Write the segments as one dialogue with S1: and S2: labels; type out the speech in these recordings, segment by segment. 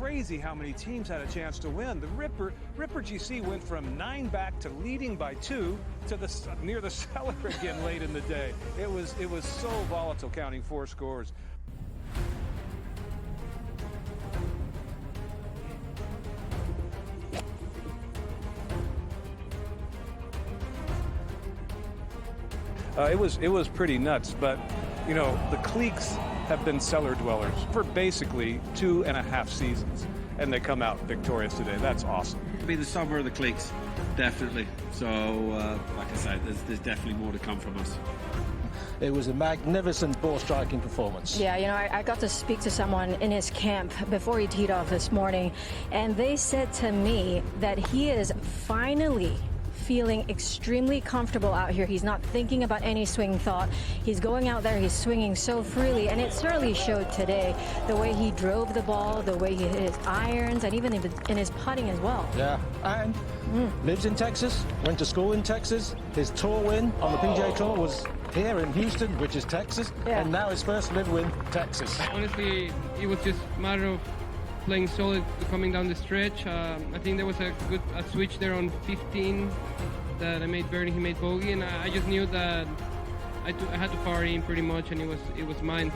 S1: crazy how many teams had a chance to win. The Ripper GC went from 9 back to leading by 2 to near the cellar again late in the day. It was so volatile, counting 4 scores. It was pretty nuts, but you know, the cliques have been cellar dwellers for basically 2.5 seasons, and they come out victorious today. That's awesome.
S2: Be the summer of the cliques, definitely. So, like I said, there's definitely more to come from us.
S3: It was a magnificent ball striking performance.
S4: Yeah, you know, I got to speak to someone in his camp before he teed off this morning, and they said to me that he is finally feeling extremely comfortable out here. He's not thinking about any swing thought. He's going out there, he's swinging so freely, and it certainly showed today. The way he drove the ball, the way he hit his irons, and even in his putting as well.
S3: Yeah, and lives in Texas, went to school in Texas. His tour win on the PGA Tour was here in Houston, which is Texas, and now his first live win, Texas.
S5: Honestly, it was just a matter of playing solid coming down the stretch. I think there was a switch there on 15 that I made birdie, he made bogey, and I just knew that I had to power in pretty much, and it was mine.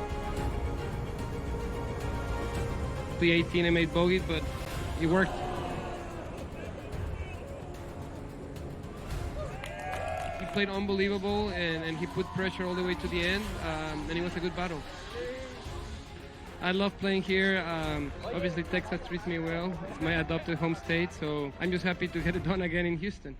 S5: The 18 I made bogey, but it worked. He played unbelievable, and he put pressure all the way to the end, and it was a good battle. I love playing here. Obviously, Texas treats me well. It's my adopted home state, so I'm just happy to get it done again in Houston.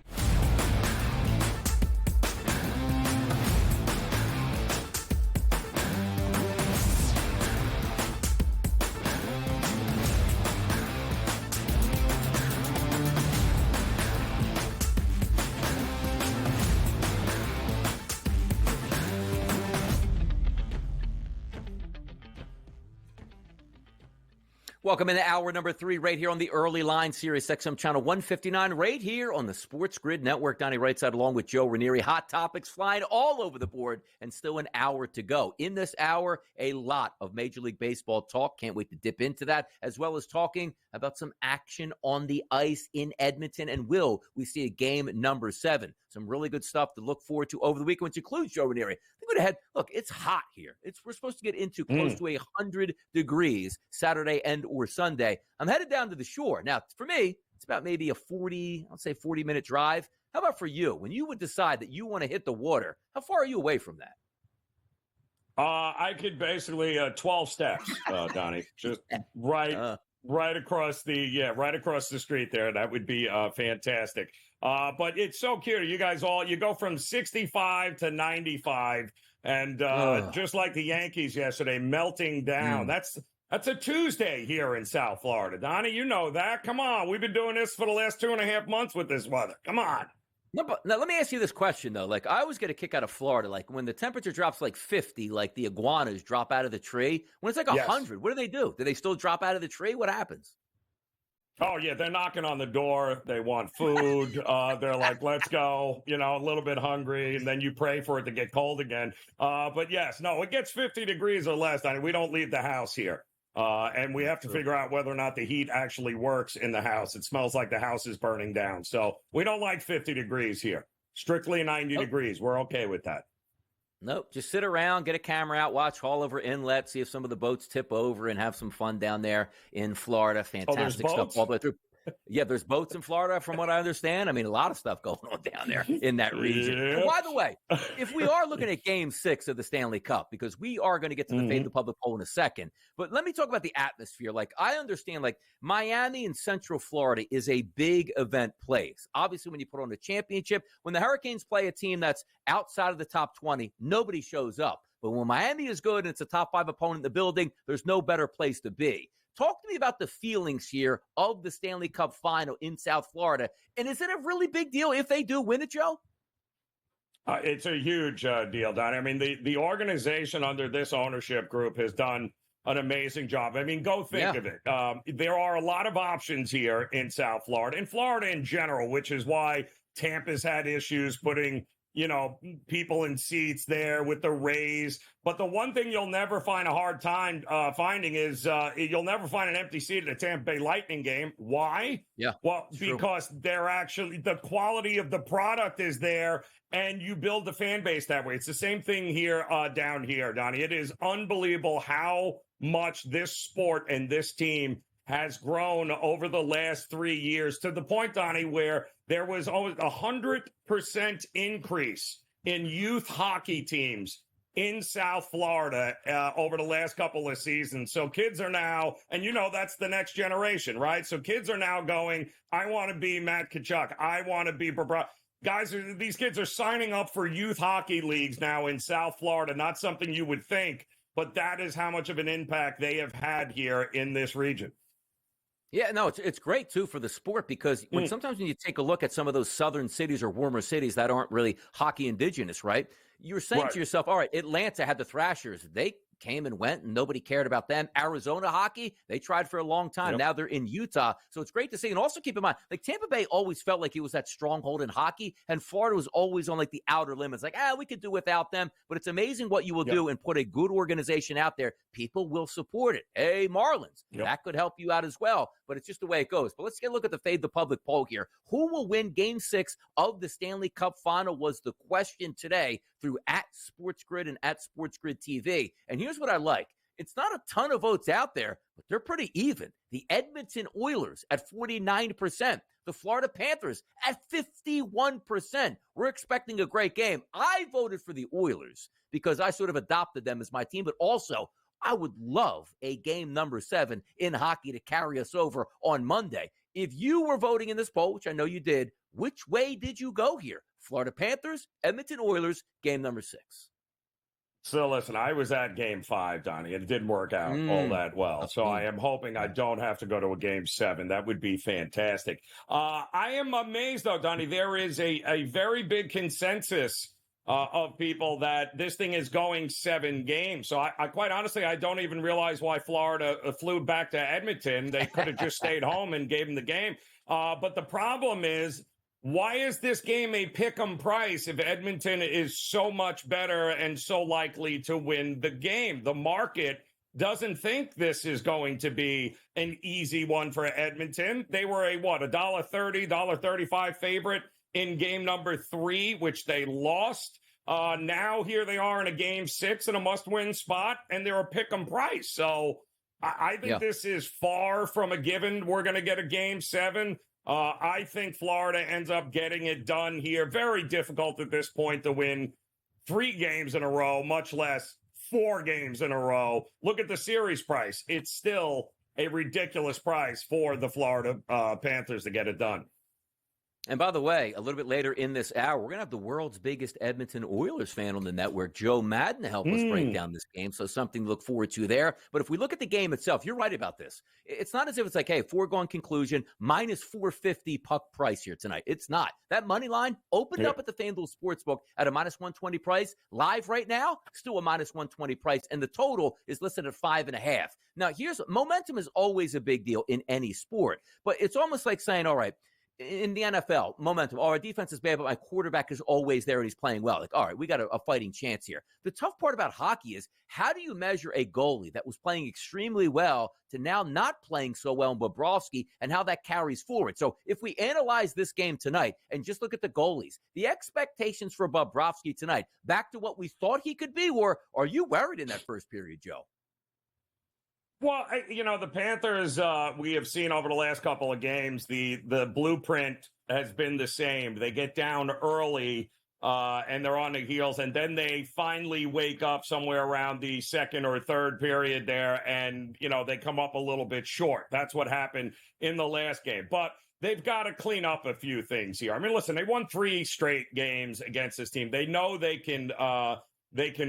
S6: Welcome into hour number 3 right here on the Early Line Sirius XM channel 159 right here on the SportsGrid Network. Donnie Rightside along with Joe Ranieri. Hot topics flying all over the board and still an hour to go. In this hour, a lot of Major League Baseball talk. Can't wait to dip into that, as well as talking about some action on the ice in Edmonton. And will we see a game number 7? Some really good stuff to look forward to over the weekend, which includes Joe Ranieri. Think ahead. Look, it's hot here. We're supposed to get into close to 100 degrees Saturday and or Sunday. I'm headed down to the shore. Now, for me, it's about maybe a 40-minute drive. How about for you? When you would decide that you want to hit the water, how far are you away from that?
S7: I could basically 12 steps, Donnie. Just right across the street there. That would be fantastic. But it's so cute. You guys you go from 65 to 95, and just like the Yankees yesterday, melting down. That's a Tuesday here in South Florida. Donnie, you know that. Come on. We've been doing this for the last 2.5 months with this weather. Come on.
S6: No, but now let me ask you this question, though. Like, I always get a kick out of Florida. Like, when the temperature drops like 50, like the iguanas drop out of the tree. When it's like 100, what do? Do they still drop out of the tree? What happens?
S7: Oh, yeah, they're knocking on the door. They want food. They're like, let's go, a little bit hungry, and then you pray for it to get cold again. But, yes, no, it gets 50 degrees or less. I mean, we don't leave the house here. And we have to figure out whether or not the heat actually works in the house. It smells like the house is burning down. So we don't like 50 degrees here. Strictly 90 degrees. We're okay with that.
S6: Nope. Just sit around, get a camera out, watch Haulover Inlet, see if some of the boats tip over, and have some fun down there in Florida. Fantastic stuff all the way through. Yeah, there's boats in Florida, from what I understand. I mean, a lot of stuff going on down there in that region.
S7: Yep.
S6: And by the way, if we are looking at Game 6 of the Stanley Cup, because we are going to get to the Fade of the Public poll in a second, but let me talk about the atmosphere. Like, I understand, like, Miami and Central Florida is a big event place. Obviously, when you put on a championship, when the Hurricanes play a team that's outside of the top 20, nobody shows up. But when Miami is good and it's a top 5 opponent in the building, there's no better place to be. Talk to me about the feelings here of the Stanley Cup Final in South Florida. And is it a really big deal if they do win it, Joe?
S7: It's a huge deal, Donnie. I mean, the organization under this ownership group has done an amazing job. I mean, go think of it. There are a lot of options here in South Florida, and Florida in general, which is why Tampa's had issues putting people in seats there with the Rays. But the one thing you'll never find a hard time finding is you'll never find an empty seat at a Tampa Bay Lightning game. Why?
S6: Yeah.
S7: Well, because they're actually, the quality of the product is there, and you build the fan base that way. It's the same thing here down here, Donnie. It is unbelievable how much this sport and this team has grown over the last 3 years, to the point, Donnie, where there was always 100% increase in youth hockey teams in South Florida over the last couple of seasons. So kids are now, and that's the next generation, right? So kids are now going, I want to be Matt Tkachuk. I want to be Bobrovsky. Guys, these kids are signing up for youth hockey leagues now in South Florida. Not something you would think, but that is how much of an impact they have had here in this region.
S6: Yeah, no, it's great, too, for the sport, because sometimes when you take a look at some of those southern cities or warmer cities that aren't really hockey indigenous, right, you're saying to yourself, all right, Atlanta had the Thrashers. They came and went, and nobody cared about them. Arizona hockey, they tried for a long time.
S7: Yep.
S6: Now they're in Utah. So it's great to see. And also keep in mind, Tampa Bay always felt like it was that stronghold in hockey, and Florida was always on the outer limits. We could do without them. But it's amazing what you will do and put a good organization out there. People will support it. Hey, Marlins, that could help you out as well. But it's just the way it goes. But let's get a look at the Fade the Public poll here. Who will win Game 6 of the Stanley Cup Final was the question today through @SportsGrid and @SportsGrid TV. And here's what I like. It's not a ton of votes out there, but they're pretty even. The Edmonton Oilers at 49%. The Florida Panthers at 51%. We're expecting a great game. I voted for the Oilers because I sort of adopted them as my team, but also I would love a game number 7 in hockey to carry us over on Monday. If you were voting in this poll, which I know you did, which way did you go here? Florida Panthers, Edmonton Oilers, game number 6.
S7: So listen, I was at Game 5, Donnie, and it didn't work out all that well. So I am hoping I don't have to go to a Game 7. That would be fantastic. I am amazed, though, Donnie. There is a very big consensus of people that this thing is going 7 games. So I quite honestly, I don't even realize why Florida flew back to Edmonton. They could have just stayed home and gave them the game. But the problem is, why is this game a pick-em price if Edmonton is so much better and so likely to win the game? The market doesn't think this is going to be an easy one for Edmonton. They were a $1.30, $1.35 favorite in game number 3, which they lost. Now here they are in a game 6 in a must-win spot, and they're a pick-em price. So I think this is far from a given. We're going to get a game 7. I think Florida ends up getting it done here. Very difficult at this point to win 3 games in a row, much less 4 games in a row. Look at the series price. It's still a ridiculous price for the Florida Panthers to get it done.
S6: And by the way, a little bit later in this hour, we're going to have the world's biggest Edmonton Oilers fan on the network, Jo Madden, to help us break down this game. So something to look forward to there. But if we look at the game itself, you're right about this. It's not as if it's hey, foregone conclusion, minus 450 puck price here tonight. It's not. That money line opened up at the FanDuel Sportsbook at a minus 120 price. Live right now, still a minus 120 price. And the total is listed at 5.5. Now, momentum is always a big deal in any sport. But it's almost like saying, all right, in the NFL, momentum. Our defense is bad, but my quarterback is always there and he's playing well. All right, we got a fighting chance here. The tough part about hockey is, how do you measure a goalie that was playing extremely well to now not playing so well in Bobrovsky, and how that carries forward? So if we analyze this game tonight and just look at the goalies, the expectations for Bobrovsky tonight, back to what we thought he could be, or are you worried in that first period, Joe?
S7: Well, the Panthers, we have seen over the last couple of games, the blueprint has been the same. They get down early and they're on the heels, and then they finally wake up somewhere around the second or third period there, and, they come up a little bit short. That's what happened in the last game. But they've got to clean up a few things here. I mean, listen, they won 3 straight games against this team. They know they can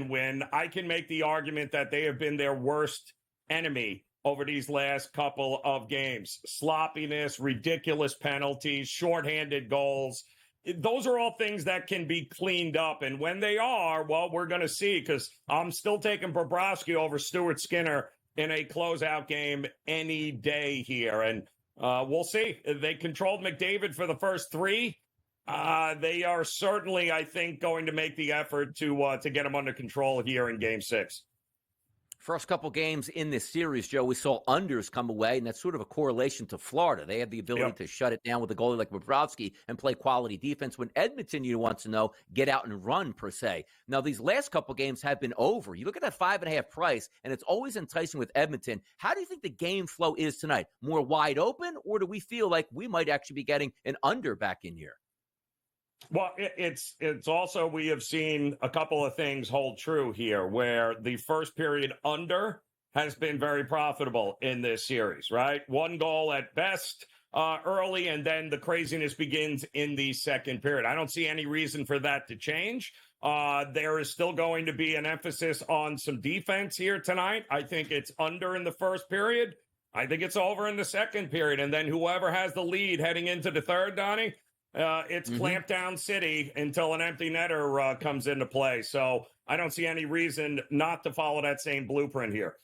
S7: win. I can make the argument that they have been their worst enemy over these last couple of games. Sloppiness, ridiculous penalties, shorthanded goals. Those are all things that can be cleaned up. And when they are, well, we're going to see, because I'm still taking Bobrovsky over Stuart Skinner in a closeout game any day here. And we'll see. They controlled McDavid for the first 3. They are certainly, I think, going to make the effort to get them under control here in Game 6.
S6: First couple games in this series, Joe, we saw unders come away, and that's sort of a correlation to Florida. They have the ability to shut it down with a goalie like Bobrovsky and play quality defense. When Edmonton, you want to know, get out and run, per se. Now, these last couple games have been over. You look at that 5.5 price, and it's always enticing with Edmonton. How do you think the game flow is tonight? More wide open, or do we feel like we might actually be getting an under back in here?
S7: Well, it's also, we have seen a couple of things hold true here, where the first period under has been very profitable in this series, right? One goal at best early, and then the craziness begins in the second period. I don't see any reason for that to change. There is still going to be an emphasis on some defense here tonight. I think it's under in the first period. I think it's over in the second period. And then whoever has the lead heading into the third, Donnie, it's clamp down city until an empty netter comes into play. So I don't see any reason not to follow that same blueprint here.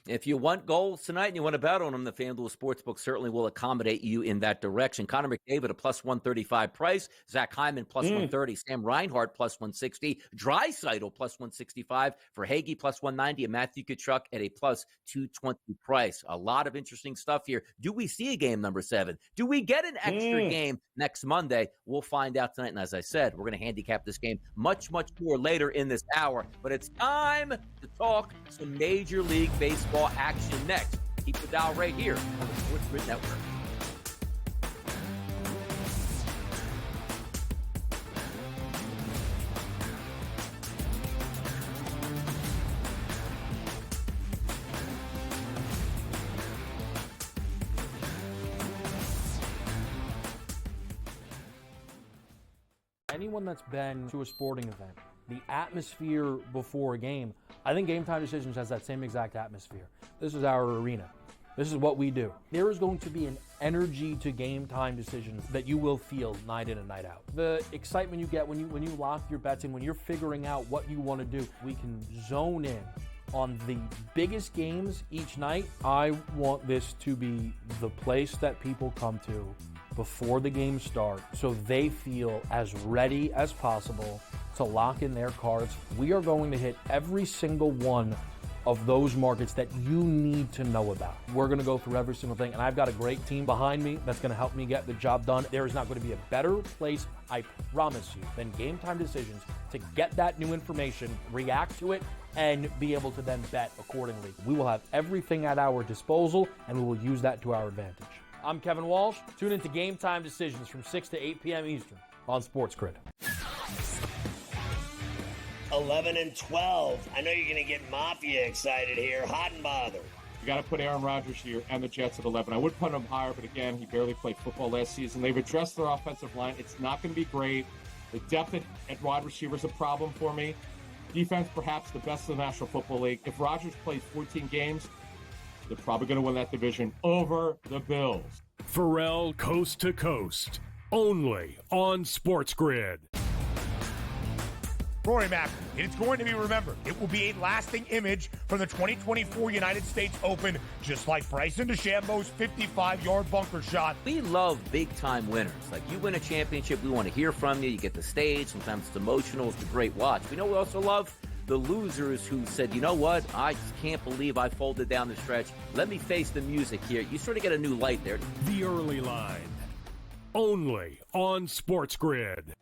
S6: If you want goals tonight and you want to bet on them, the FanDuel Sportsbook certainly will accommodate you in that direction. Connor McDavid, a plus 135 price. Zach Hyman, plus 130. Sam Reinhart, plus 160. Draisaitl, plus 165. For Hagee, plus 190. And Matthew Tkachuk at a plus 220 price. A lot of interesting stuff here. Do we see a game number 7? Do we get an extra game next Monday? We'll find out tonight. And as I said, we're going to handicap this game much, much more later in this hour. But it's time to talk some Major League Baseball action next. Keep the dial right here on the SportsGrid Network.
S8: Anyone that's been to a sporting event, the atmosphere before a game, I think Game Time Decisions has that same exact atmosphere. This is our arena. This is what we do. There is going to be an energy to Game Time Decisions that you will feel night in and night out. The excitement you get when you lock your bets in, when you're figuring out what you want to do, we can zone in on the biggest games each night. I want this to be the place that people come to before the games start so they feel as ready as possible to lock in their cards. We are going to hit every single one of those markets that you need to know about. We're going to go through every single thing, and I've got a great team behind me that's going to help me get the job done. There is not going to be a better place, I promise you, than Game Time Decisions to get that new information, react to it, and be able to then bet accordingly. We will have everything at our disposal, and we will use that to our advantage. I'm Kevin Walsh. Tune into Game Time Decisions from 6 to 8 p.m. Eastern on SportsGrid.
S9: 11 and 12. I know you're going to get Mafia excited here. Hot and bothered.
S10: You got to put Aaron Rodgers here and the Jets at 11. I would put him higher, but again, he barely played football last season. They've addressed their offensive line. It's not going to be great. The depth at wide receiver is a problem for me. Defense, perhaps the best in the National Football League. If Rodgers plays 14 games, they're probably going to win that division over the Bills.
S11: Pharrell Coast to Coast, only on SportsGrid.
S12: Rory Mack, it's going to be remembered. It will be a lasting image from the 2024 United States Open, just like Bryson DeChambeau's 55-yard bunker shot.
S6: We love big-time winners. Like, you win a championship, we want to hear from you. You get the stage. Sometimes it's emotional. It's a great watch. We know we also love the losers who said, you know what, I just can't believe I folded down the stretch. Let me face the music here. You sort of get a new light there.
S11: The Early Line, only on SportsGrid.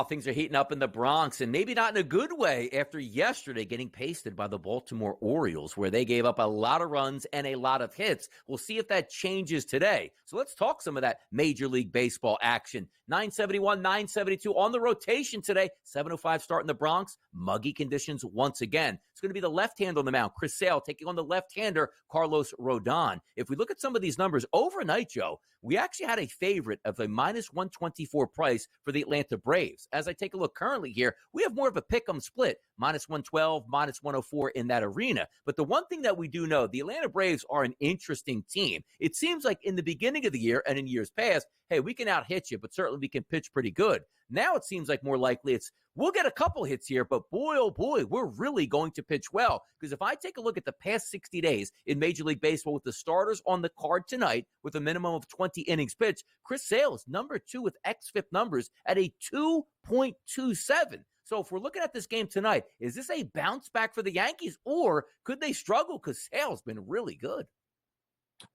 S6: Things are heating up in the Bronx, and maybe not in a good way after yesterday getting pasted by the Baltimore Orioles, where they gave up a lot of runs and a lot of hits. We'll see if that changes today. So let's talk some of that Major League Baseball action. 971, 972 on the rotation today. 7:05 start in the Bronx. Muggy conditions once again. going to be the left hand on the mound, Chris Sale, taking on the left-hander, Carlos Rodon. If we look at some of these numbers overnight, Joe, we actually had a favorite of a minus 124 price for the Atlanta Braves. As I take a look currently here, we have more of a pick-em split, minus 112, minus 104 in that arena. But the one thing that we do know, the Atlanta Braves are an interesting team. It seems like in the beginning of the year and in years past, hey, we can out-hit you, but certainly we can pitch pretty good. Now it seems like more likely we'll get a couple hits here, but boy, oh boy, we're really going to pitch well. Because if I take a look at the past 60 days in Major League Baseball with the starters on the card tonight with a minimum of 20 innings pitched, Chris Sale is number 2 with xFIP numbers at a 2.27. So if we're looking at this game tonight, is this a bounce back for the Yankees, or could they struggle? Because Sale's been really good.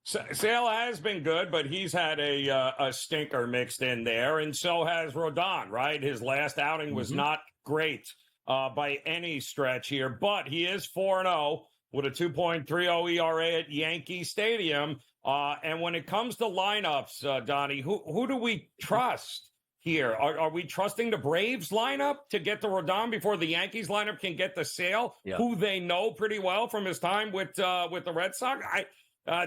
S7: Sale has been good, but he's had a stinker mixed in there, and so has Rodon, right? His last outing was not great by any stretch here, but he is 4-0 with a 2.30 ERA at Yankee Stadium. And when it comes to lineups, Donnie, who do we trust here? Are we trusting the Braves lineup to get to Rodon before the Yankees lineup can get to Sale, who they know pretty well from his time with the Red Sox?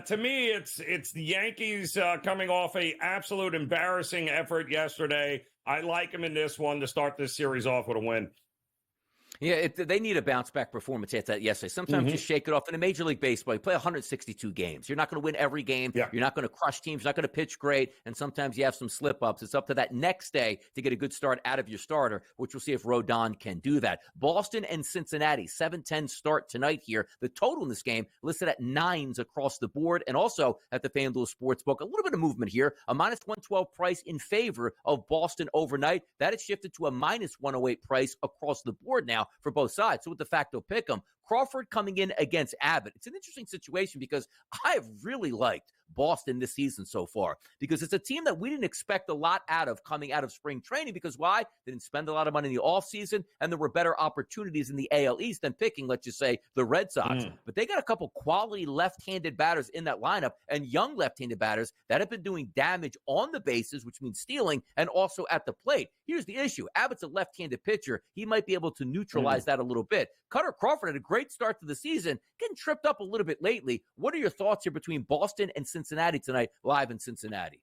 S7: To me, it's the Yankees coming off a absolute embarrassing effort yesterday. I like him in this one to start this series off with a win.
S6: Yeah, they need a bounce-back performance after that yesterday. Sometimes just shake it off. In a Major League Baseball, you play 162 games. You're not going to win every game. Yeah. You're not going to crush teams. You're not going to pitch great. And sometimes you have some slip-ups. It's up to that next day to get a good start out of your starter, which we'll see if Rodon can do that. Boston and Cincinnati, 7-10 start tonight here. The total in this game listed at 9s across the board, and also at the FanDuel Sportsbook. A little bit of movement here. A minus 112 price in favor of Boston overnight. That has shifted to a minus 108 price across the board now for both sides. So with the facto pick 'em, Crawford coming in against Abbott. It's an interesting situation because I've really liked Boston this season so far, because it's a team that we didn't expect a lot out of coming out of spring training. Because why? They didn't spend a lot of money in the offseason, and there were better opportunities in the AL East than picking, let's just say, the Red Sox. But they got a couple quality left-handed batters in that lineup, and young left-handed batters that have been doing damage on the bases, which means stealing, and also at the plate. Here's the issue. Abbott's a left-handed pitcher. He might be able to neutralize that a little bit. Cutter Crawford had a great start to the season, getting tripped up a little bit lately. What are your thoughts here between Boston and Cincinnati tonight, live in Cincinnati?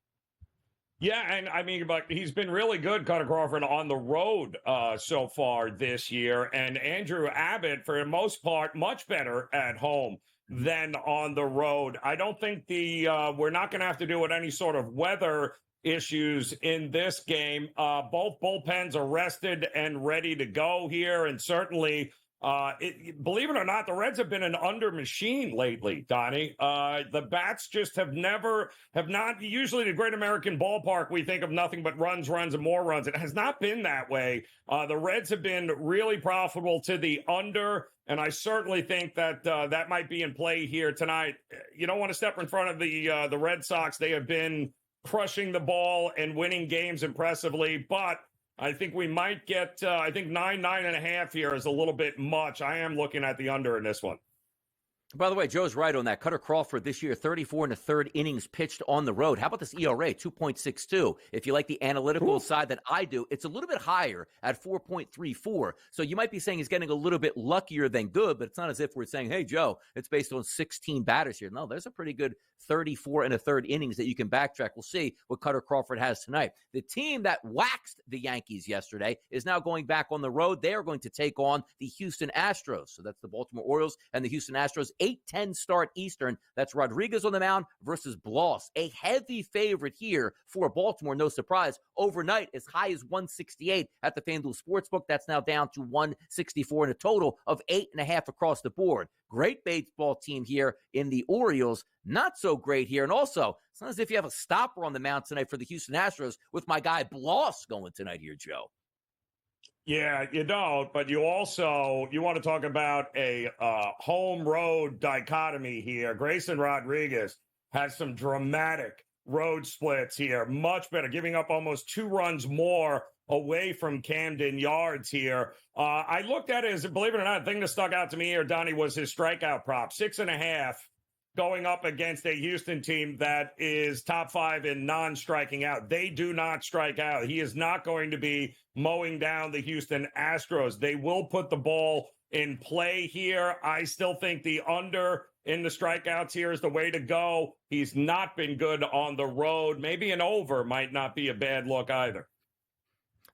S7: Yeah, and I mean, but he's been really good, Cutter Crawford, on the road so far this year. And Andrew Abbott, for the most part, much better at home than on the road. I don't think we're not going to have to deal with any sort of weather issues in this game. Both bullpens are rested and ready to go here, and certainly believe it or not, the Reds have been an under machine lately, Donnie. The bats just have not, usually the Great American Ballpark, we think of nothing but runs, and more runs. It has not been that way. The Reds have been really profitable to the under, and I certainly think that that might be in play here tonight. You don't want to step in front of the Red Sox. They have been crushing the ball and winning games impressively, but I think we might get, I think 9.5 here is a little bit much. I am looking at the under in this one.
S6: By the way, Joe's right on that. Cutter Crawford this year, 34 1/3 innings pitched on the road. How about this ERA, 2.62? If you like the analytical side that I do, it's a little bit higher at 4.34. So you might be saying he's getting a little bit luckier than good, but it's not as if we're saying, hey, Joe, it's based on 16 batters here. No, there's a pretty good 34 1/3 innings that you can backtrack. We'll see what Cutter Crawford has tonight. The team that waxed the Yankees yesterday is now going back on the road. They are going to take on the Houston Astros. So that's the Baltimore Orioles and the Houston Astros. 8:10 start Eastern. That's Rodriguez on the mound versus Bloss. A heavy favorite here for Baltimore. No surprise. Overnight, as high as 168 at the FanDuel Sportsbook. That's now down to 164 in a total of 8.5 across the board. Great baseball team here in the Orioles. Not so great here. And also, it's not as if you have a stopper on the mound tonight for the Houston Astros with my guy Bloss going tonight here, Joe.
S7: Yeah, you don't, but you want to talk about a home-road dichotomy here. Grayson Rodriguez has some dramatic road splits here, much better, giving up almost 2 runs more away from Camden Yards here. I looked at it as, believe it or not, the thing that stuck out to me here, Donnie, was his strikeout prop, 6.5. Going up against a Houston team that is top 5 in non-striking out. They do not strike out. He is not going to be mowing down the Houston Astros. They will put the ball in play here. I still think the under in the strikeouts here is the way to go. He's not been good on the road. Maybe an over might not be a bad look either.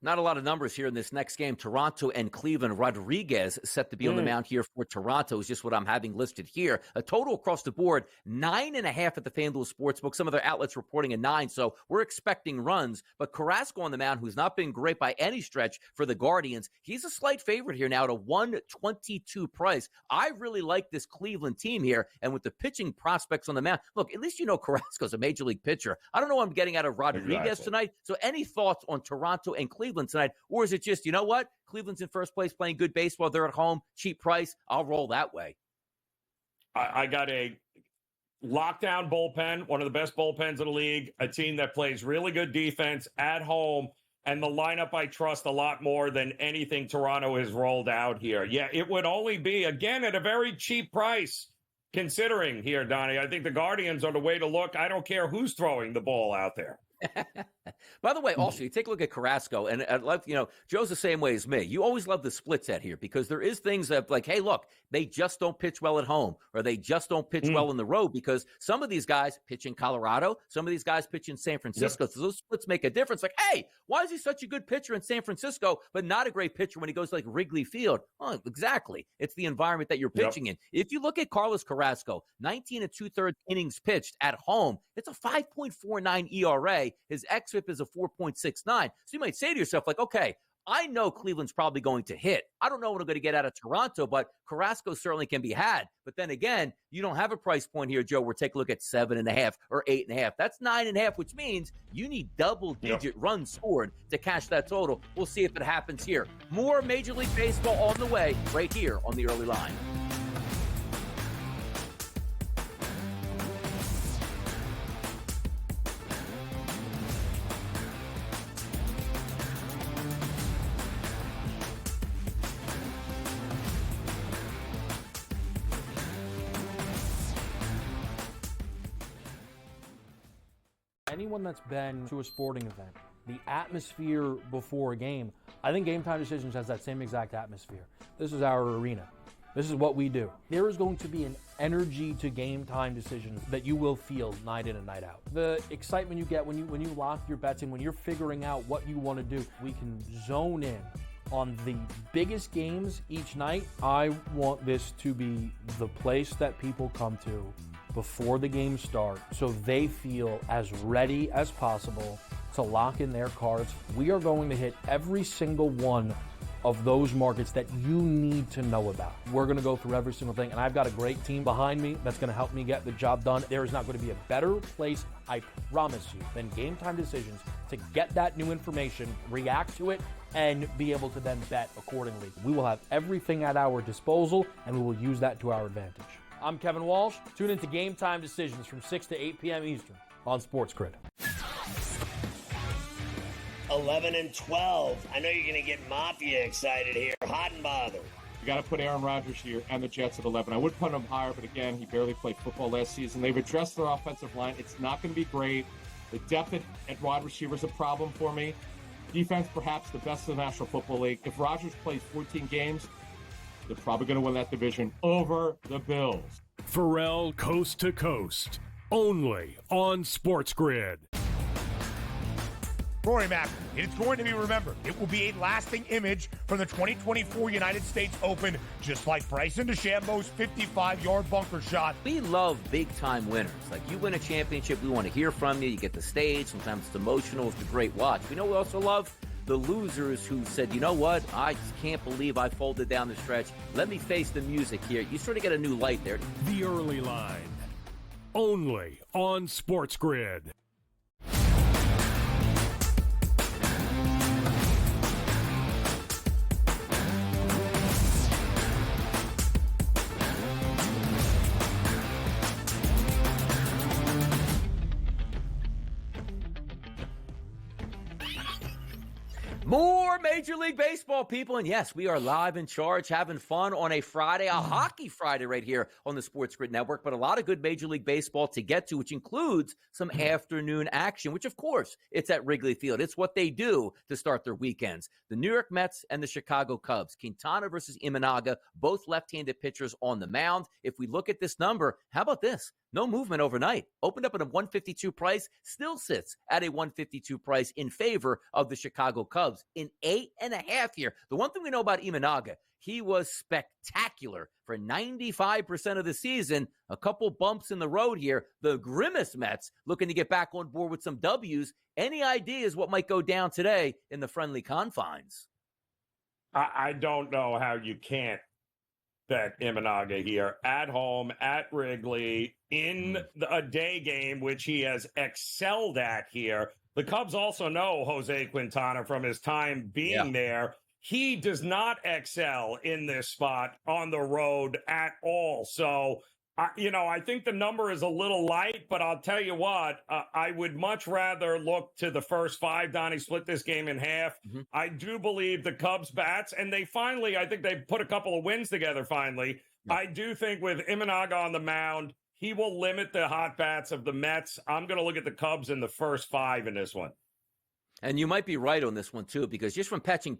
S6: Not a lot of numbers here in this next game. Toronto and Cleveland. Rodriguez set to be on the mound here for Toronto is just what I'm having listed here. A total across the board, 9.5 at the FanDuel Sportsbook. Some of their outlets reporting a 9, so we're expecting runs. But Carrasco on the mound, who's not been great by any stretch for the Guardians, he's a slight favorite here now at a 122 price. I really like this Cleveland team here, and with the pitching prospects on the mound, look, at least you know Carrasco's a major league pitcher. I don't know what I'm getting out of Rodriguez tonight. So any thoughts on Toronto and Cleveland tonight, or is it just, you know what, Cleveland's in first place playing good baseball, they're at home, cheap price, I'll roll that way?
S7: I got a lockdown bullpen, one of the best bullpens in the league, a team that plays really good defense at home, and the lineup I trust a lot more than anything Toronto has rolled out here. Yeah, it would only be, again, at a very cheap price, considering here, Donnie. I think the Guardians are the way to look. I don't care who's throwing the ball out there.
S6: By the way, also, you take a look at Carrasco, and I love, Joe's the same way as me. You always love the split set here because there is things that, like, hey, look, they just don't pitch well at home, or they just don't pitch well on the road because some of these guys pitch in Colorado, some of these guys pitch in San Francisco. So those splits make a difference. Like, hey, why is he such a good pitcher in San Francisco, but not a great pitcher when he goes to, like, Wrigley Field? Oh, exactly. It's the environment that you're pitching in. If you look at Carlos Carrasco, 19 2/3 innings pitched at home, it's a 5.49 ERA. His xFIP is a 4.69. So you might say to yourself, like, okay, I know Cleveland's probably going to hit. I don't know what I'm going to get out of Toronto, but Carrasco certainly can be had. But then again, you don't have a price point here, Joe, where take a look at 7.5 or 8.5. That's 9.5, which means you need double-digit runs scored to cash that total. We'll see if it happens here. More Major League Baseball on the way right here on the early line.
S8: Anyone that's been to a sporting event, the atmosphere before a game, I think Game Time Decisions has that same exact atmosphere. This is our arena. This is what we do. There is going to be an energy to Game Time Decisions that you will feel night in and night out. The excitement you get when you lock your bets in, when you're figuring out what you want to do, we can zone in on the biggest games each night. I want this to be the place that people come to before the games start so they feel as ready as possible to lock in their cards. We are going to hit every single one of those markets that you need to know about. We're going to go through every single thing, and I've got a great team behind me that's going to help me get the job done. There is not going to be a better place, I promise you, than Game Time Decisions to get that new information, react to it, and be able to then bet accordingly. We will have everything at our disposal, and we will use that to our advantage. I'm Kevin Walsh. Tune into Game Time Decisions from 6 to 8 p.m. Eastern on SportsGrid.
S9: 11 and 12. I know you're going to get Mafia excited here. Hot and bothered.
S10: You got to put Aaron Rodgers here and the Jets at 11. I would put him higher, but again, he barely played football last season. They've addressed their offensive line. It's not going to be great. The depth at wide receiver is a problem for me. Defense, perhaps the best in the National Football League. If Rodgers plays 14 games, they're probably going to win that division over the Bills.
S11: Pharrell Coast to Coast, only on SportsGrid.
S12: Rory Mack, it's going to be remembered. It will be a lasting image from the 2024 United States Open, just like Bryson DeChambeau's 55-yard bunker shot.
S6: We love big-time winners. Like, you win a championship, we want to hear from you. You get the stage. Sometimes it's emotional. It's a great watch. We know we also love the losers who said, you know what, I just can't believe I folded down the stretch. Let me face the music here. You sort of get a new light there.
S11: The early line, only on SportsGrid.
S6: More Major League Baseball, people. And yes, we are live in charge, having fun on a Friday, a hockey Friday right here on the Sports Grid Network. But a lot of good Major League Baseball to get to, which includes some afternoon action, which, of course, it's at Wrigley Field. It's what they do to start their weekends. The New York Mets and the Chicago Cubs. Quintana versus Imanaga, both left-handed pitchers on the mound. If we look at this number, how about this? No movement overnight. Opened up at a 152 price, still sits at a 152 price in favor of the Chicago Cubs in 8.5 here. The one thing we know about Imanaga, he was spectacular for 95% of the season. A couple bumps in the road here. The Grimace Mets looking to get back on board with some W's. Any ideas what might go down today in the friendly confines?
S7: I don't know how you can't bet Imanaga here at home, at Wrigley, in a day game, which he has excelled at here. The Cubs also know Jose Quintana from his time being there. He does not excel in this spot on the road at all. So, I think the number is a little light, but I'll tell you what, I would much rather look to the first five. Donnie split this game in half. I do believe the Cubs bats, and I think they put a couple of wins together finally. I do think with Imanaga on the mound, he will limit the hot bats of the Mets. I'm going to look at the Cubs in the first five in this one.
S6: And you might be right on this one, too, because just from pitching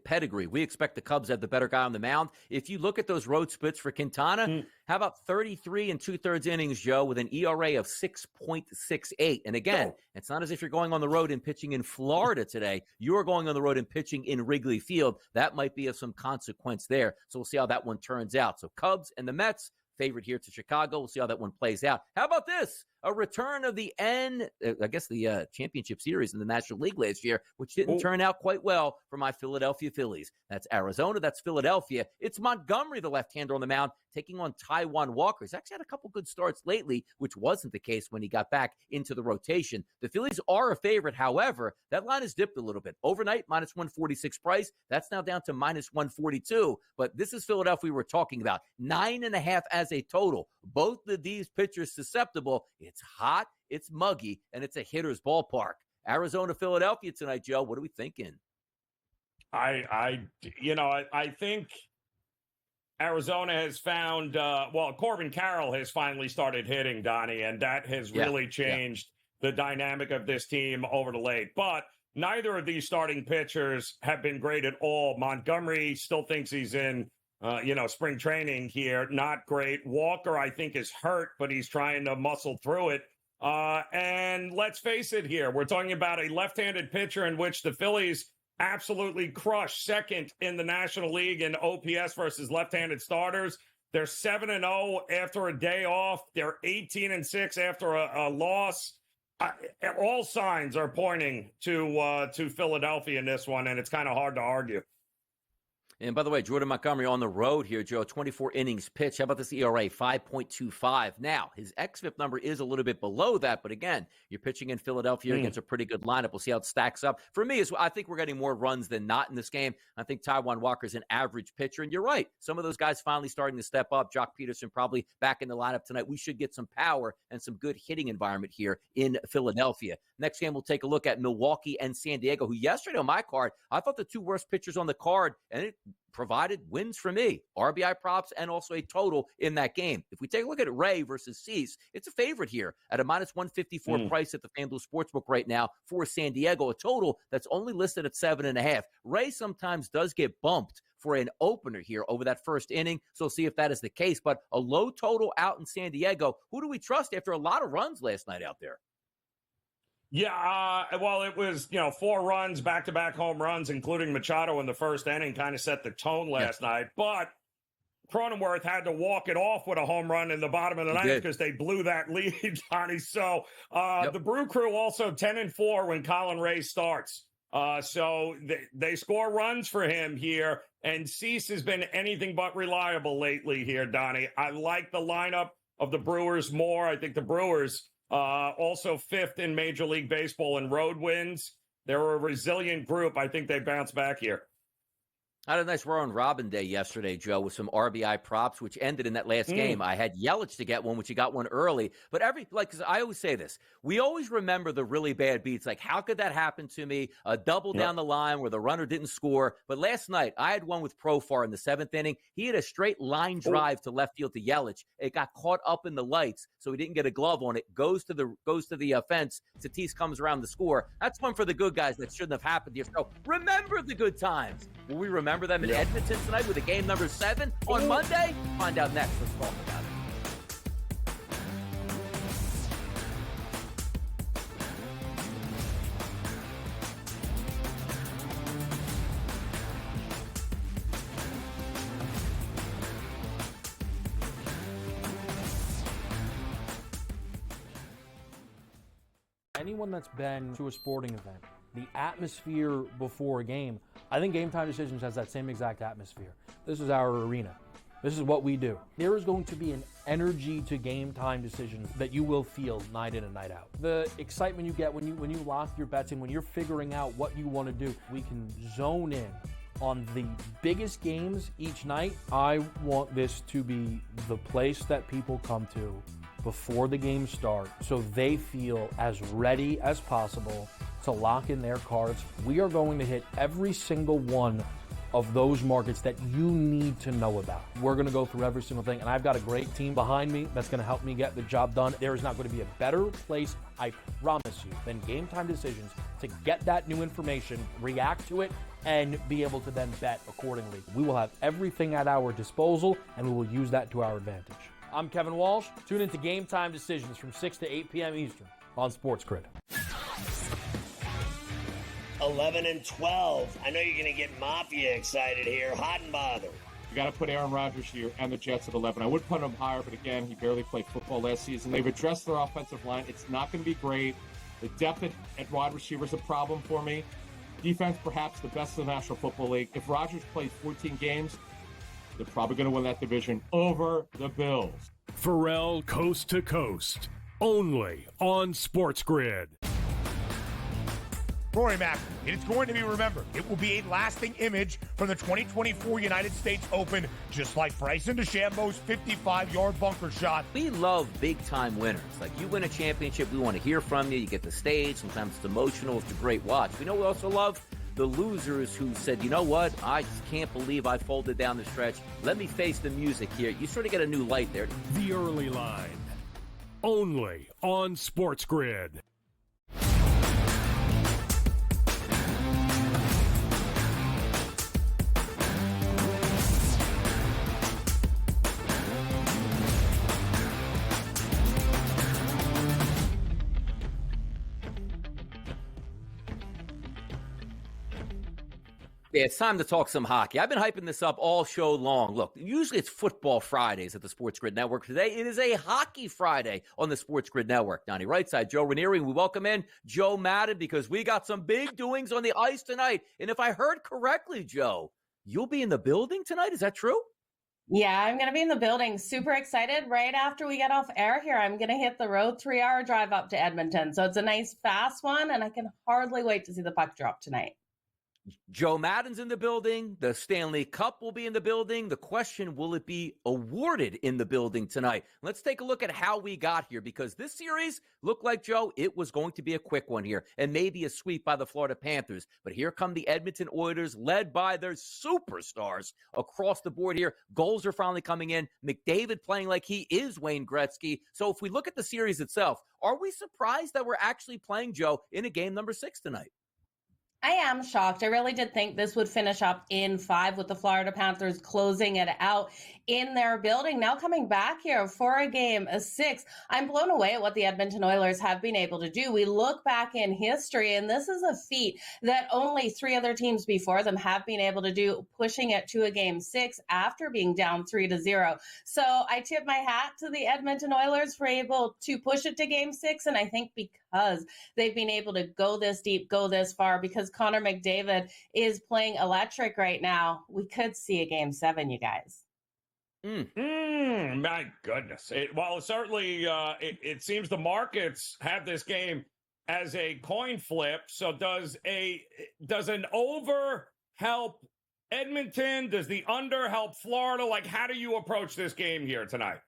S6: pedigree, we expect the Cubs to have the better guy on the mound. If you look at those road splits for Quintana, how about 33 and 2/3 innings, Joe, with an ERA of 6.68? And again, it's not as if you're going on the road and pitching in Florida today. You are going on the road and pitching in Wrigley Field. That might be of some consequence there. So we'll see how that one turns out. So Cubs and the Mets, favorite here to Chicago. We'll see how that one plays out. How about this? A return of the championship series in the National League last year, which didn't turn out quite well for my Philadelphia Phillies. That's Arizona. That's Philadelphia. It's Montgomery, the left-hander on the mound, taking on Taijuan Walker. He's actually had a couple good starts lately, which wasn't the case when he got back into the rotation. The Phillies are a favorite. However, that line has dipped a little bit. Overnight, minus 146 price. That's now down to minus 142. But this is Philadelphia we're talking about. 9.5 as a total. Both of these pitchers susceptible. It's hot, it's muggy, and it's a hitter's ballpark. Arizona, Philadelphia tonight, Joe. What are we thinking?
S7: I think Arizona has found, Corbin Carroll has finally started hitting, Donnie, and that has really changed the dynamic of this team over the late. But neither of these starting pitchers have been great at all. Montgomery still thinks he's in spring training here. Not great. Walker, I think, is hurt, but he's trying to muscle through it. And let's face it here. We're talking about a left-handed pitcher in which the Phillies absolutely crushed second in the National League in OPS versus left-handed starters. They're 7-0 after a day off. They're 18-6 after a loss. All signs are pointing to Philadelphia in this one, and it's kind of hard to argue.
S6: And by the way, Jordan Montgomery on the road here, Joe, 24 innings pitched. How about this ERA, 5.25? Now, his xFIP number is a little bit below that, but again, you're pitching in Philadelphia against a pretty good lineup. We'll see how it stacks up. For me, I think we're getting more runs than not in this game. I think Taijuan Walker's an average pitcher, and you're right. Some of those guys finally starting to step up. Jock Peterson probably back in the lineup tonight. We should get some power and some good hitting environment here in Philadelphia. Next game, we'll take a look at Milwaukee and San Diego, who yesterday on my card, I thought the two worst pitchers on the card, and it provided wins for me, RBI props, and also a total in that game. If we take a look at Ray versus Cease, it's a favorite here at a minus 154 price at the FanDuel Sportsbook right now for San Diego, a total that's only listed at 7.5. Ray sometimes does get bumped for an opener here over that first inning, so we'll see if that is the case. But a low total out in San Diego. Who do we trust after a lot of runs last night out there?
S7: Yeah, it was, 4 runs, back-to-back home runs, including Machado in the first inning, kind of set the tone last night. But Cronenworth had to walk it off with a home run in the bottom of the ninth because they blew that lead, Donnie. So the Brew Crew also 10-4 when Colin Ray starts. So they score runs for him here, and Cease has been anything but reliable lately here, Donnie. I like the lineup of the Brewers more. I think the Brewers also 5th in Major League Baseball in road wins. They're a resilient group. I think they bounce back here.
S6: I had a nice round robin day yesterday, Joe, with some RBI props, which ended in that last game. I had Yelich to get one, which he got one early. But because I always say this, we always remember the really bad beats. Like, how could that happen to me? A double down the line where the runner didn't score. But last night, I had one with Profar in the 7th inning. He had a straight line drive to left field to Yelich. It got caught up in the lights, so he didn't get a glove on it. Goes to the fence. Tatis comes around the score. That's one for the good guys that shouldn't have happened here. So remember the good times. Will we remember them in Edmonton tonight with a game number 7 on Monday? Find out next. Let's talk about it.
S8: Anyone that's been to a sporting event, the atmosphere before a game, I think Game Time Decisions has that same exact atmosphere. This is our arena. This is what we do. There is going to be an energy to Game Time Decisions that you will feel night in and night out. The excitement you get when you lock your bets in, when you're figuring out what you want to do, we can zone in on the biggest games each night. I want this to be the place that people come to before the games start so they feel as ready as possible to lock in their cards. We are going to hit every single one of those markets that you need to know about. We're going to go through every single thing, and I've got a great team behind me that's going to help me get the job done. There is not going to be a better place, I promise you, than Game Time Decisions to get that new information, react to it, and be able to then bet accordingly. We will have everything at our disposal, and we will use that to our advantage. I'm Kevin Walsh. Tune into Game Time Decisions from 6 to 8 p.m. Eastern on SportsGrid.
S9: 11 and 12. I know you're going to get Mafia excited here. Hot and bothered.
S10: You got to put Aaron Rodgers here and the Jets at 11. I would put him higher, but again, he barely played football last season. They've addressed their offensive line. It's not going to be great. The depth at wide receiver is a problem for me. Defense, perhaps the best in the National Football League. If Rodgers plays 14 games, they're probably going to win that division over the Bills.
S11: Pharrell Coast to Coast, only on SportsGrid.
S12: Rory Mack, it's going to be remembered. It will be a lasting image from the 2024 United States Open, just like Bryson DeChambeau's 55-yard bunker shot.
S6: We love big-time winners. Like, you win a championship, we want to hear from you. You get the stage. Sometimes it's emotional. It's a great watch. We also love the losers who said, you know what, I just can't believe I folded down the stretch. Let me face the music here. You sort of get a new light there.
S11: The Early Line, only on SportsGrid.
S6: Yeah, it's time to talk some hockey. I've been hyping this up all show long. Look, usually it's football Fridays at the SportsGrid Network. Today, it is a hockey Friday on the SportsGrid Network. Donnie Rightside, Joe Ranieri. We welcome in Jo Madden because we got some big doings on the ice tonight. And if I heard correctly, Joe, you'll be in the building tonight. Is that true?
S13: Yeah, I'm going to be in the building. Super excited. Right after we get off air here, I'm going to hit the road, 3-hour drive up to Edmonton. So it's a nice, fast one, and I can hardly wait to see the puck drop tonight.
S6: Jo Madden's in the building. The Stanley Cup will be in the building. The question, will it be awarded in the building tonight? Let's take a look at how we got here, because this series looked like, Joe, it was going to be a quick one here and maybe a sweep by the Florida Panthers. But here come the Edmonton Oilers, led by their superstars across the board here. Goals are finally coming in. McDavid playing like he is Wayne Gretzky. So if we look at the series itself, are we surprised that we're actually playing, Joe, in a game number 6 tonight?
S13: I am shocked. I really did think this would finish up in 5 with the Florida Panthers closing it out in their building. Now coming back here for a game, a 6. I'm blown away at what the Edmonton Oilers have been able to do. We look back in history, and this is a feat that only 3 other teams before them have been able to do, pushing it to a game 6 after being down 3-0. So I tip my hat to the Edmonton Oilers for able to push it to game 6, and I think because they've been able to go this deep, go this far, because Connor McDavid is playing electric right now, we could see a game 7, you guys.
S7: My goodness. Certainly, it seems the markets have this game as a coin flip. So does an over help Edmonton? Does the under help Florida? Like, how do you approach this game here tonight?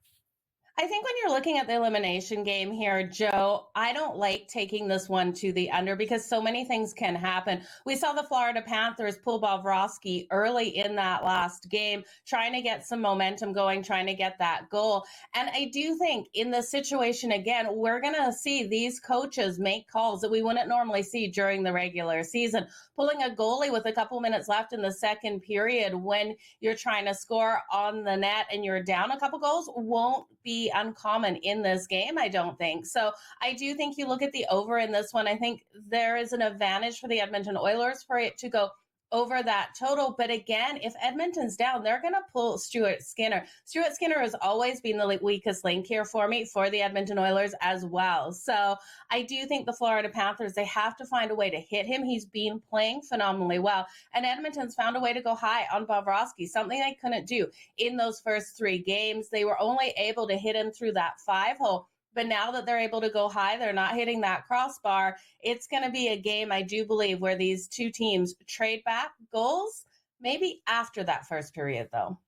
S13: I think when you're looking at the elimination game here, Joe, I don't like taking this one to the under because so many things can happen. We saw the Florida Panthers pull Bobrovsky early in that last game, trying to get some momentum going, trying to get that goal. And I do think in this situation, again, we're going to see these coaches make calls that we wouldn't normally see during the regular season. Pulling a goalie with a couple minutes left in the second period when you're trying to score on the net and you're down a couple goals won't be uncommon in this game, I don't think. So I do think you look at the over in this one. I think there is an advantage for the Edmonton Oilers for it to go over that total. But again, if Edmonton's down, they're going to pull Stuart Skinner. Stuart Skinner has always been the weakest link here for me for the Edmonton Oilers as well. So I do think the Florida Panthers, they have to find a way to hit him. He's been playing phenomenally well. And Edmonton's found a way to go high on Bobrovsky, something they couldn't do in those first 3 games. They were only able to hit him through that 5-hole. But now that they're able to go high, they're not hitting that crossbar. It's going to be a game, I do believe, where these two teams trade back goals, maybe after that first period, though.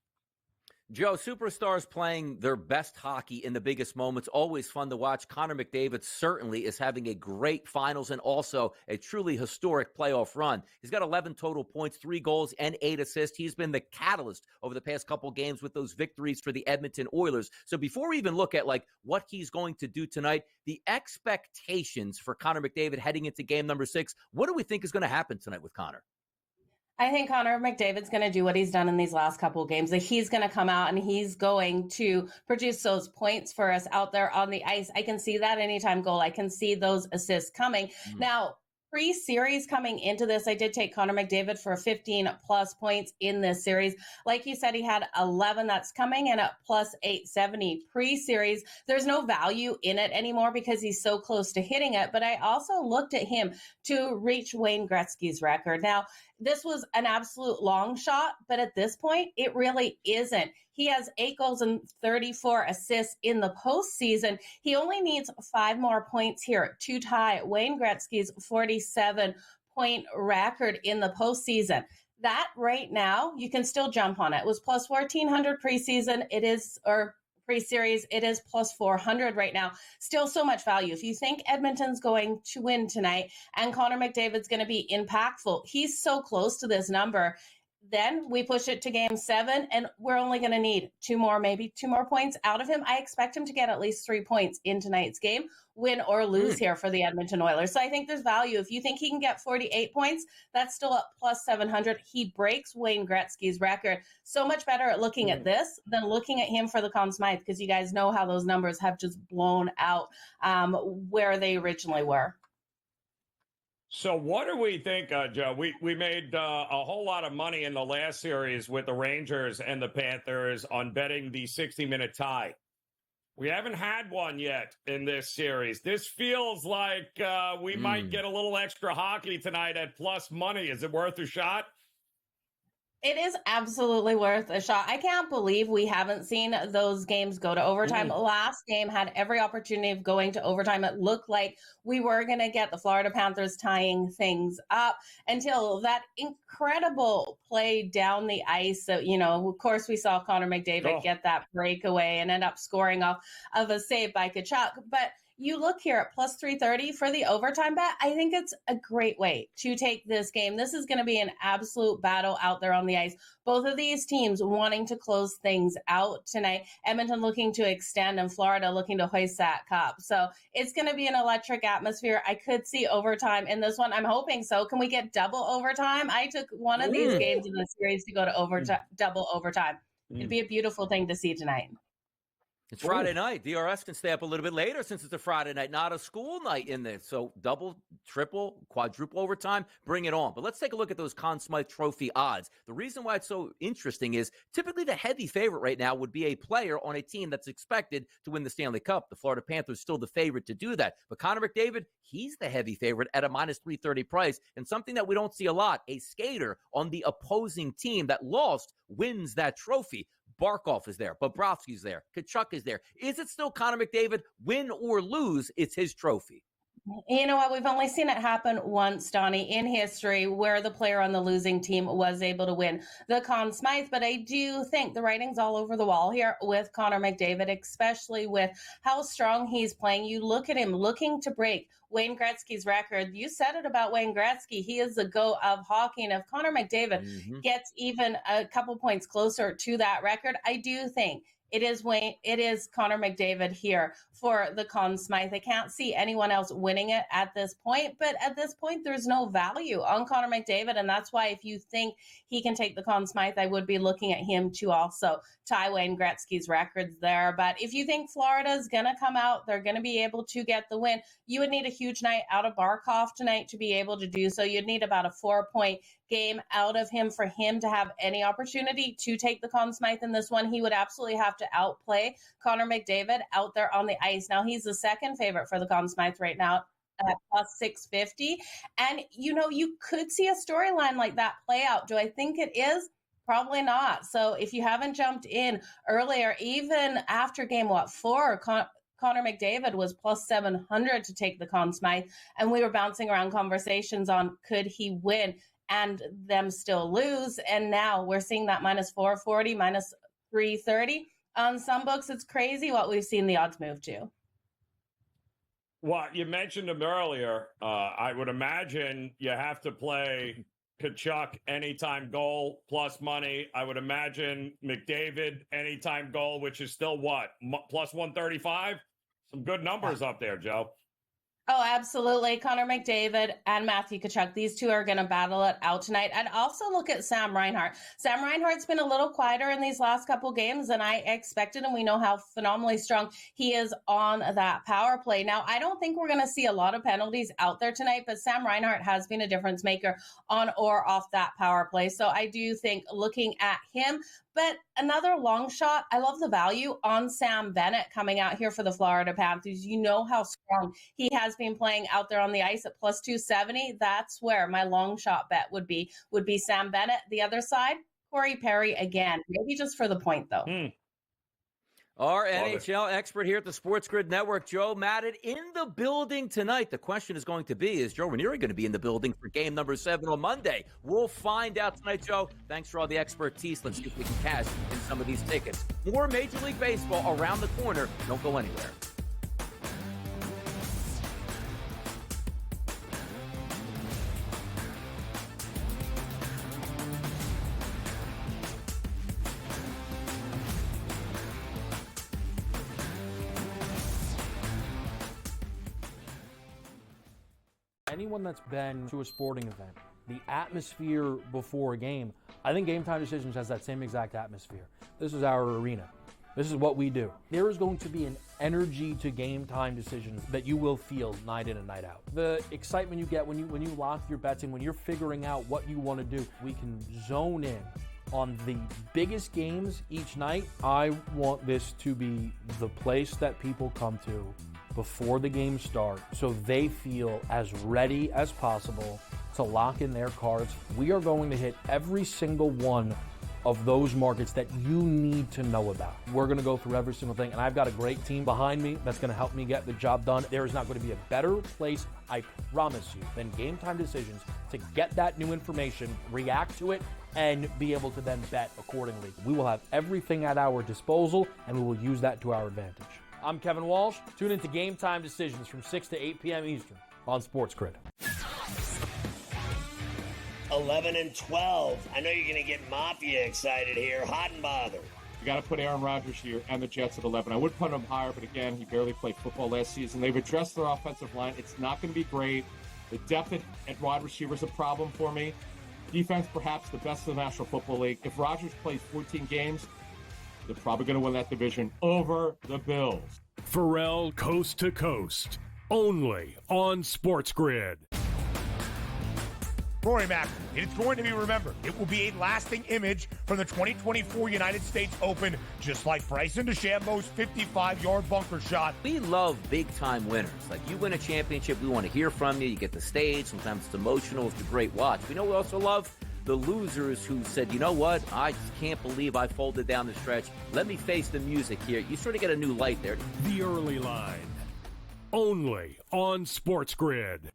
S6: Joe, superstars playing their best hockey in the biggest moments, always fun to watch. Connor McDavid certainly is having a great finals and also a truly historic playoff run. He's got 11 total points, 3 goals, and 8 assists. He's been the catalyst over the past couple games with those victories for the Edmonton Oilers. So before we even look at what he's going to do tonight, the expectations for Connor McDavid heading into game number 6, what do we think is going to happen tonight with Connor?
S13: I think Connor McDavid's going to do what he's done in these last couple of games. That he's going to come out and he's going to produce those points for us out there on the ice. I can see that anytime goal. I can see those assists coming. Now, pre-series coming into this, I did take Connor McDavid for 15-plus points in this series. Like you said, he had 11. That's coming in at plus 870 pre-series. There's no value in it anymore because he's so close to hitting it. But I also looked at him to reach Wayne Gretzky's record. Now, this was an absolute long shot, but at this point, it really isn't. He has 8 goals and 34 assists in the postseason. He only needs 5 more points here to tie Wayne Gretzky's 47-point record in the postseason. That right now, you can still jump on it. It was plus 1,400 preseason. It is, or pre-series, it is plus 400 right now. Still so much value. If you think Edmonton's going to win tonight and Connor McDavid's going to be impactful, he's so close to this number. Then we push it to game 7 and we're only going to need 2 more, maybe 2 more points out of him. I expect him to get at least 3 points in tonight's game, win or lose here for the Edmonton Oilers. So I think there's value. If you think he can get 48 points, that's still up plus 700. He breaks Wayne Gretzky's record. So much better at looking at this than looking at him for the Conn Smythe, because you guys know how those numbers have just blown out where they originally were.
S7: So what do we think, Joe? We made a whole lot of money in the last series with the Rangers and the Panthers on betting the 60-minute tie. We haven't had one yet in this series. This feels like we might get a little extra hockey tonight at plus money. Is it worth a shot?
S13: It is absolutely worth a shot. I can't believe we haven't seen those games go to overtime. Last game had every opportunity of going to overtime. It looked like we were going to get the Florida Panthers tying things up until that incredible play down the ice. So, of course, we saw Connor McDavid get that breakaway and end up scoring off of a save by Tkachuk. But you look here at plus 330 for the overtime bet. I think it's a great way to take this game. This is going to be an absolute battle out there on the ice. Both of these teams wanting to close things out tonight. Edmonton looking to extend and Florida looking to hoist that cup. So it's going to be an electric atmosphere. I could see overtime in this one. I'm hoping so. Can we get double overtime? I took one of these games in the series to go to overtime, double overtime. It'd be a beautiful thing to see tonight.
S6: It's Friday night. DRS can stay up a little bit later since it's a Friday night, not a school night in there. So double, triple, quadruple overtime, bring it on. But let's take a look at those Conn Smythe Trophy odds. The reason why it's so interesting is typically the heavy favorite right now would be a player on a team that's expected to win the Stanley Cup. The Florida Panthers still the favorite to do that. But Connor McDavid, he's the heavy favorite at a minus 330 price. And something that we don't see a lot, a skater on the opposing team that lost wins that trophy. Barkov is there. Bobrovsky's there. Tkachuk is there. Is it still Connor McDavid? Win or lose, it's his trophy.
S13: You know what? We've only seen it happen once, Donnie, in history where the player on the losing team was able to win the Conn Smythe. But I do think the writing's all over the wall here with Connor McDavid, especially with how strong he's playing. You look at him looking to break Wayne Gretzky's record. You said it about Wayne Gretzky. He is the GOAT of hockey. And if Connor McDavid gets even a couple points closer to that record, I do think it is Connor McDavid here for the Conn Smythe. I can't see anyone else winning it at this point, but at this point, there's no value on Connor McDavid, and that's why if you think he can take the Conn Smythe, I would be looking at him to also tie Wayne Gretzky's records there. But if you think Florida is going to come out, they're going to be able to get the win, you would need a huge night out of Barkov tonight to be able to do so. You'd need about a 4-point game out of him for him to have any opportunity to take the Conn Smythe in this one. He would absolutely have to outplay Connor McDavid out there on the ice. Now, he's the second favorite for the Conn Smythe right now at plus 650. And, you could see a storyline like that play out. Do I think it is? Probably not. So if you haven't jumped in earlier, even after game 4, Connor McDavid was plus 700 to take the Conn Smythe. And we were bouncing around conversations on could he win and them still lose. And now we're seeing that minus 440, minus 330. On some books, it's crazy what we've seen the odds move to.
S7: Well, you mentioned him earlier. I would imagine you have to play Kachuk anytime goal plus money. I would imagine McDavid anytime goal, which is still what? Plus 135? Some good numbers up there, Joe.
S13: Oh, absolutely. Connor McDavid and Matthew Tkachuk. These two are going to battle it out tonight. I'd also look at Sam Reinhart. Sam Reinhart's been a little quieter in these last couple games than I expected, and we know how phenomenally strong he is on that power play. Now, I don't think we're going to see a lot of penalties out there tonight, but Sam Reinhart has been a difference maker on or off that power play. So I do think looking at him, but another long shot, I love the value on Sam Bennett coming out here for the Florida Panthers. You know how strong he has been playing out there on the ice at plus 270. That's where my long shot bet would be Sam Bennett. The other side, Corey Perry again, maybe just for the point though.
S6: Our NHL expert here at the SportsGrid Network, Jo Madden, in the building tonight. The question is going to be, is Joe Ranieri going to be in the building for game number 7 on Monday? We'll find out tonight, Joe. Thanks for all the expertise. Let's see if we can cash in some of these tickets. More Major League Baseball around the corner. Don't go anywhere.
S8: Anyone that's been to a sporting event, the atmosphere before a game, I think Game Time Decisions has that same exact atmosphere. This is our arena. This is what we do. There is going to be an energy to Game Time Decisions that you will feel night in and night out. The excitement you get when you lock your bets in, when you're figuring out what you want to do, we can zone in on the biggest games each night. I want this to be the place that people come to before the game starts so they feel as ready as possible to lock in their cards. We are going to hit every single one of those markets that you need to know about. We're going to go through every single thing, and I've got a great team behind me that's going to help me get the job done. There is not going to be a better place, I promise you, than Game Time Decisions to get that new information, react to it, and be able to then bet accordingly. We will have everything at our disposal, and we will use that to our advantage. I'm Kevin Walsh. Tune into Game Time Decisions from 6 to 8 p.m. Eastern on SportsGrid.
S9: 11 and 12. I know you're going to get Mafia excited here. Hot and bothered.
S10: You got to put Aaron Rodgers here and the Jets at 11. I would put him higher, but again, he barely played football last season. They've addressed their offensive line. It's not going to be great. The depth at wide receiver is a problem for me. Defense, perhaps the best in the National Football League. If Rodgers plays 14 games, they're probably going to win that division over the Bills.
S11: Pharrell Coast to Coast, only on SportsGrid.
S12: Rory Mack, it is going to be remembered. It will be a lasting image from the 2024 United States Open, just like Bryson DeChambeau's 55-yard bunker shot.
S6: We love big-time winners. Like, you win a championship, we want to hear from you. You get the stage. Sometimes it's emotional. It's a great watch. We know we also love the losers who said, you know what, I just can't believe I folded down the stretch. Let me face the music here. You sort of get a new light there.
S11: The Early Line. only on SportsGrid.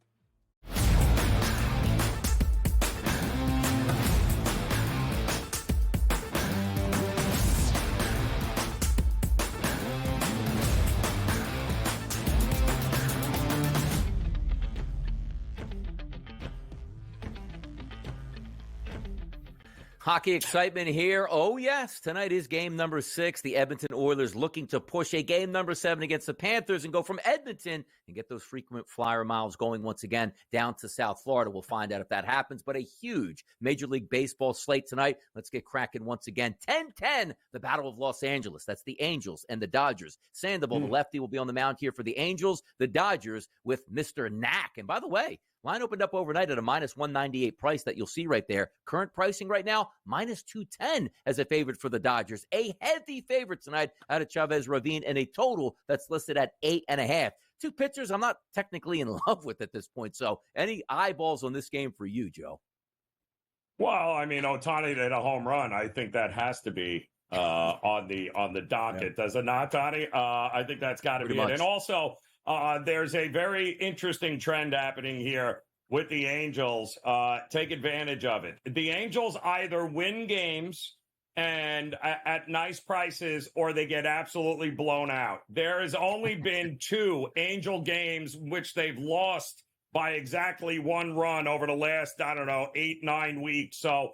S6: Hockey excitement here. Oh, yes. Tonight is game number 6. The Edmonton Oilers looking to push a game number 7 against the Panthers and go from Edmonton and get those frequent flyer miles going once again down to South Florida. We'll find out if that happens. But a huge Major League Baseball slate tonight. Let's get cracking once again. 10-10, the Battle of Los Angeles. That's the Angels and the Dodgers. Sandoval, the lefty, will be on the mound here for the Angels. The Dodgers with Mr. Knack. And by the way, line opened up overnight at a minus 198 price that you'll see right there. Current pricing right now, minus 210 as a favorite for the Dodgers. A heavy favorite tonight out of Chavez Ravine, and a total that's listed at 8.5. Two pitchers I'm not technically in love with at this point. So any eyeballs on this game for you, Joe?
S7: Well, I mean, Ohtani did a home run. I think that has to be on the docket. Yeah. Does it not, Tony? I think that's got to be it. And also, there's a very interesting trend happening here with the Angels. Take advantage of it. The Angels either win games and at nice prices, or they get absolutely blown out. There has only been 2 Angel games which they've lost by exactly 1 run over the last, 8-9 weeks. So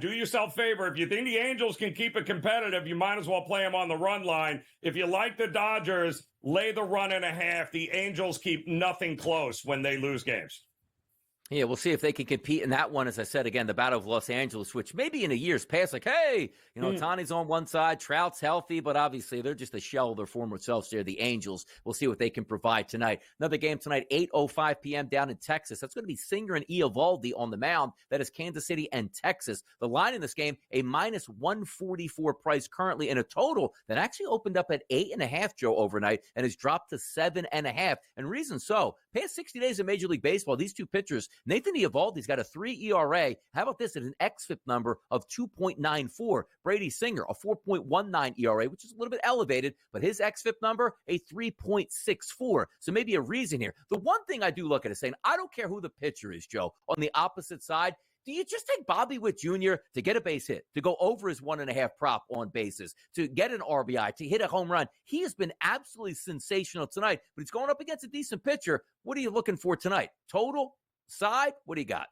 S7: do yourself a favor. If you think the Angels can keep it competitive, you might as well play them on the run line. If you like the Dodgers, lay the 1.5. The Angels keep nothing close when they lose games.
S6: Yeah, we'll see if they can compete in that one. As I said, again, the Battle of Los Angeles, which maybe in a year's past, like, hey, Ohtani's on one side, Trout's healthy, but obviously they're just a shell of their former selves there, the Angels. We'll see what they can provide tonight. Another game tonight, 8:05 p.m. down in Texas. That's going to be Singer and Eovaldi on the mound. That is Kansas City and Texas. The line in this game, a minus 144 price currently, in a total that actually opened up at 8.5, Joe, overnight, and has dropped to 7.5. And reason so, past 60 days of Major League Baseball, these two pitchers, Nathan Eovaldi's got a 3 ERA. How about this? At an xFIP number of 2.94. Brady Singer, a 4.19 ERA, which is a little bit elevated, but his xFIP number, a 3.64. So maybe a reason here. The one thing I do look at is saying, I don't care who the pitcher is, Joe. On the opposite side, do you just take Bobby Witt Jr. to get a base hit, to go over his 1.5 prop on bases, to get an RBI, to hit a home run? He has been absolutely sensational tonight, but he's going up against a decent pitcher. What are you looking for tonight? Total? Side? What do you got?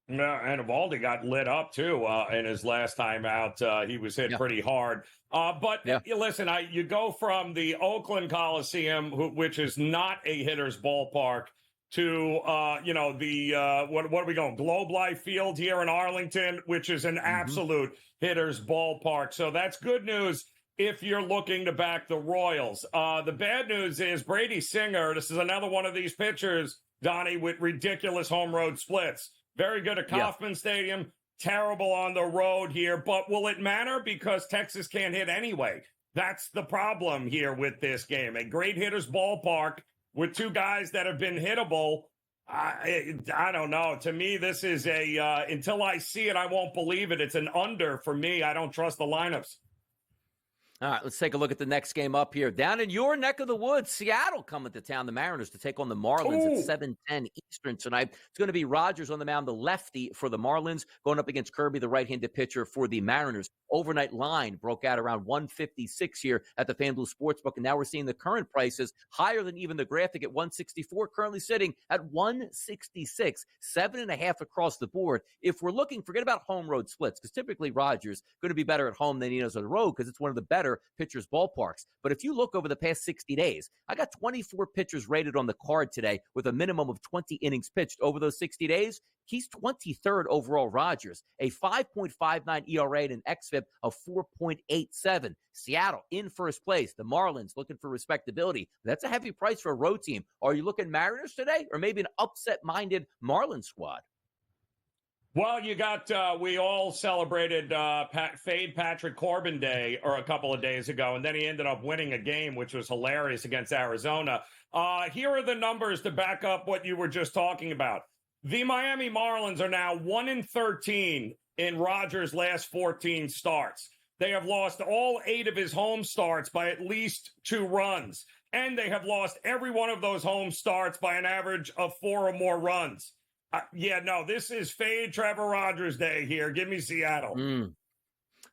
S7: Yeah, and Eovaldi got lit up, too, in his last time out. He was hit pretty hard. Listen, you go from the Oakland Coliseum, which is not a hitter's ballpark, to, what are we going? Globe Life Field here in Arlington, which is an absolute hitter's ballpark. So that's good news if you're looking to back the Royals. The bad news is Brady Singer, this is another one of these pitchers, Donnie, with ridiculous home road splits. Very good at Kauffman Stadium, terrible on the road here. But will it matter? Because Texas can't hit anyway. That's the problem here with this game. A great hitter's ballpark with 2 guys that have been hittable. I don't know. To me, this is until I see it, I won't believe it. It's an under for me. I don't trust the lineups.
S6: All right, let's take a look at the next game up here. Down in your neck of the woods, Seattle coming to town, the Mariners, to take on the Marlins at 7:10 Eastern tonight. It's going to be Rogers on the mound, the lefty for the Marlins, going up against Kirby, the right-handed pitcher for the Mariners. Overnight line broke out around 156 here at the FanDuel Sportsbook, and now we're seeing the current prices higher than even the graphic at 164, currently sitting at 166, 7.5 across the board. If we're looking, forget about home road splits, because typically Rogers going to be better at home than he is on the road, because it's one of the better pitchers' ballparks. But if you look over the past 60 days, I got 24 pitchers rated on the card today with a minimum of 20 innings pitched over those 60 days. He's 23rd overall, Rogers, a 5.59 ERA and an xFIP of 4.87. Seattle in first place. The Marlins looking for respectability. That's a heavy price for a road team. Are you looking Mariners today, or maybe an upset-minded Marlins squad?
S7: Well, you got, we all celebrated Fade Patrick Corbin Day a couple of days ago, and then he ended up winning a game, which was hilarious, against Arizona. Here are the numbers to back up what you were just talking about. The Miami Marlins are now 1-13 in Rogers' last 14 starts. They have lost all 8 of his home starts by at least 2 runs. and they have lost every one of those home starts by an average of 4 or more runs. This is fade Trevor Rogers day here. Give me Seattle.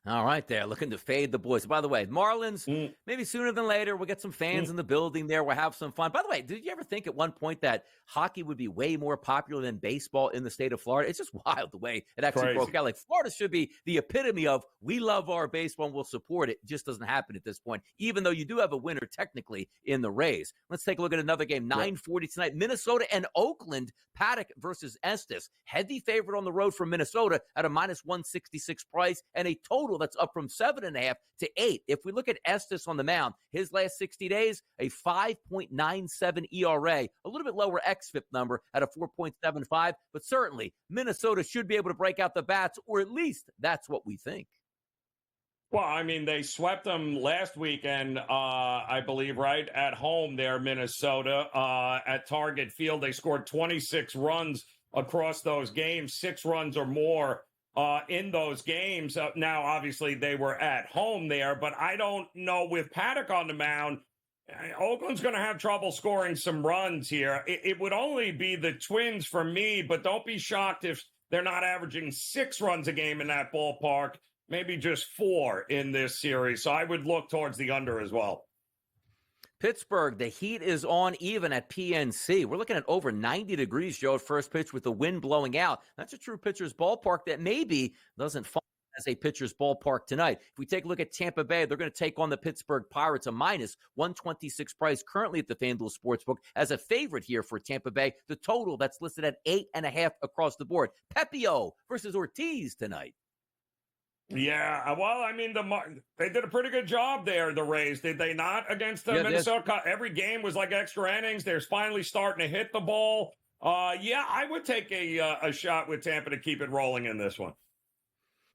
S6: All right, there, looking to fade the boys. By the way, Marlins, maybe sooner than later, we'll get some fans in the building there. We'll have some fun. By the way, did you ever think at one point that hockey would be way more popular than baseball in the state of Florida? It's just wild the way it actually broke out. Like, Florida should be the epitome of we love our baseball and we'll support it. It just doesn't happen at this point, even though you do have a winner technically in the Rays. Let's take a look at another game, 9:40 tonight. Minnesota and Oakland, Paddock versus Estes. Heavy favorite on the road for Minnesota at a -166 price and a total that's up from 7.5 to 8. If we look at Estes on the mound, his last 60 days, a 5.97 ERA, a little bit lower xFIP number at a 4.75, but certainly Minnesota should be able to break out the bats, or at least that's what we think.
S7: Well, I mean, they swept them last weekend, I believe, right at home there, Minnesota, at Target Field. They scored 26 runs across those games, 6 runs or more in those games. Now, obviously, they were at home there, but I don't know with Paddock on the mound, Oakland's going to have trouble scoring some runs here. It would only be the Twins for me, but don't be shocked if they're not averaging 6 runs a game in that ballpark, maybe just 4 in this series. So I would look towards the under as well.
S6: Pittsburgh, the heat is on even at PNC. We're looking at over 90 degrees, Joe, at first pitch with the wind blowing out. That's a true pitcher's ballpark that maybe doesn't fall as a pitcher's ballpark tonight. If we take a look at Tampa Bay, they're going to take on the Pittsburgh Pirates, a -126 price currently at the FanDuel Sportsbook as a favorite here for Tampa Bay. The total that's listed at 8.5 across the board. Pepio versus Ortiz tonight.
S7: Yeah, well, I mean, they did a pretty good job there, the Rays, did they not, against the Minnesota? Every game was like extra innings. They're finally starting to hit the ball. I would take a shot with Tampa to keep it rolling in this one.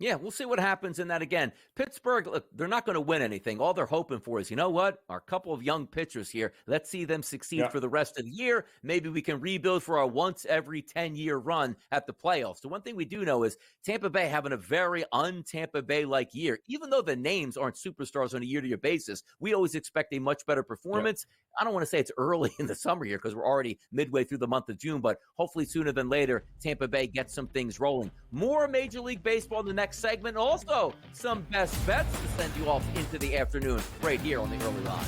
S6: Yeah, we'll see what happens in that again. Pittsburgh, look, they're not going to win anything. All they're hoping for is, you know what? Our couple of young pitchers here, let's see them succeed for the rest of the year. Maybe we can rebuild for our once every 10-year run at the playoffs. The one thing we do know is Tampa Bay having a very un-Tampa Bay-like year. Even though the names aren't superstars on a year-to-year basis, we always expect a much better performance. I don't want to say it's early in the summer here because we're already midway through the month of June, but hopefully sooner than later, Tampa Bay gets some things rolling. More Major League Baseball in the next segment. Also, some best bets to send you off into the afternoon right here on the Early Line.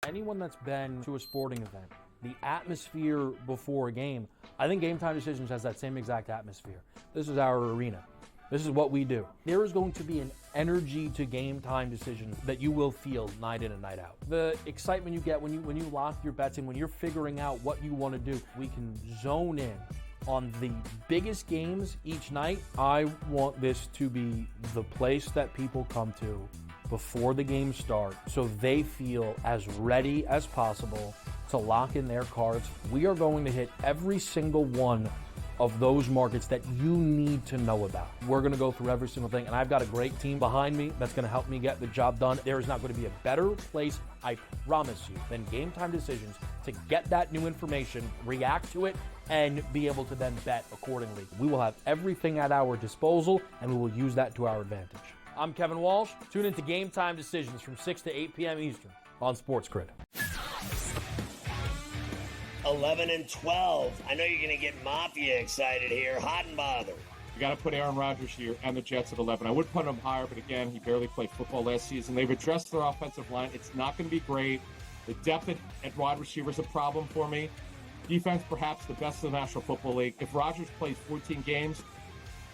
S8: Anyone that's been to a sporting event, the atmosphere before a game, I think Game Time Decisions has that same exact atmosphere. This is our arena. This is what we do. There is going to be an energy to Game Time Decisions that you will feel night in and night out. The excitement you get when you lock your bets in, when you're figuring out what you want to do, we can zone in on the biggest games each night. I want this to be the place that people come to before the games start so they feel as ready as possible to lock in their cards. We are going to hit every single one of those markets that you need to know about. We're going to go through every single thing, and I've got a great team behind me that's going to help me get the job done. There is not going to be a better place, I promise you, than Game Time Decisions to get that new information, react to it, and be able to then bet accordingly. We will have everything at our disposal, and we will use that to our advantage. I'm Kevin Walsh. Tune into Game Time Decisions from 6 to 8 p.m. Eastern on SportsGrid.
S9: 11 and 12. I know you're going to get Mafia excited here. Hot and bothered.
S10: You got to put Aaron Rodgers here and the Jets at 11. I would put him higher, but again, he barely played football last season. They've addressed their offensive line. It's not going to be great. The depth at wide receiver is a problem for me. Defense, perhaps the best in the National Football League. If Rodgers plays 14 games,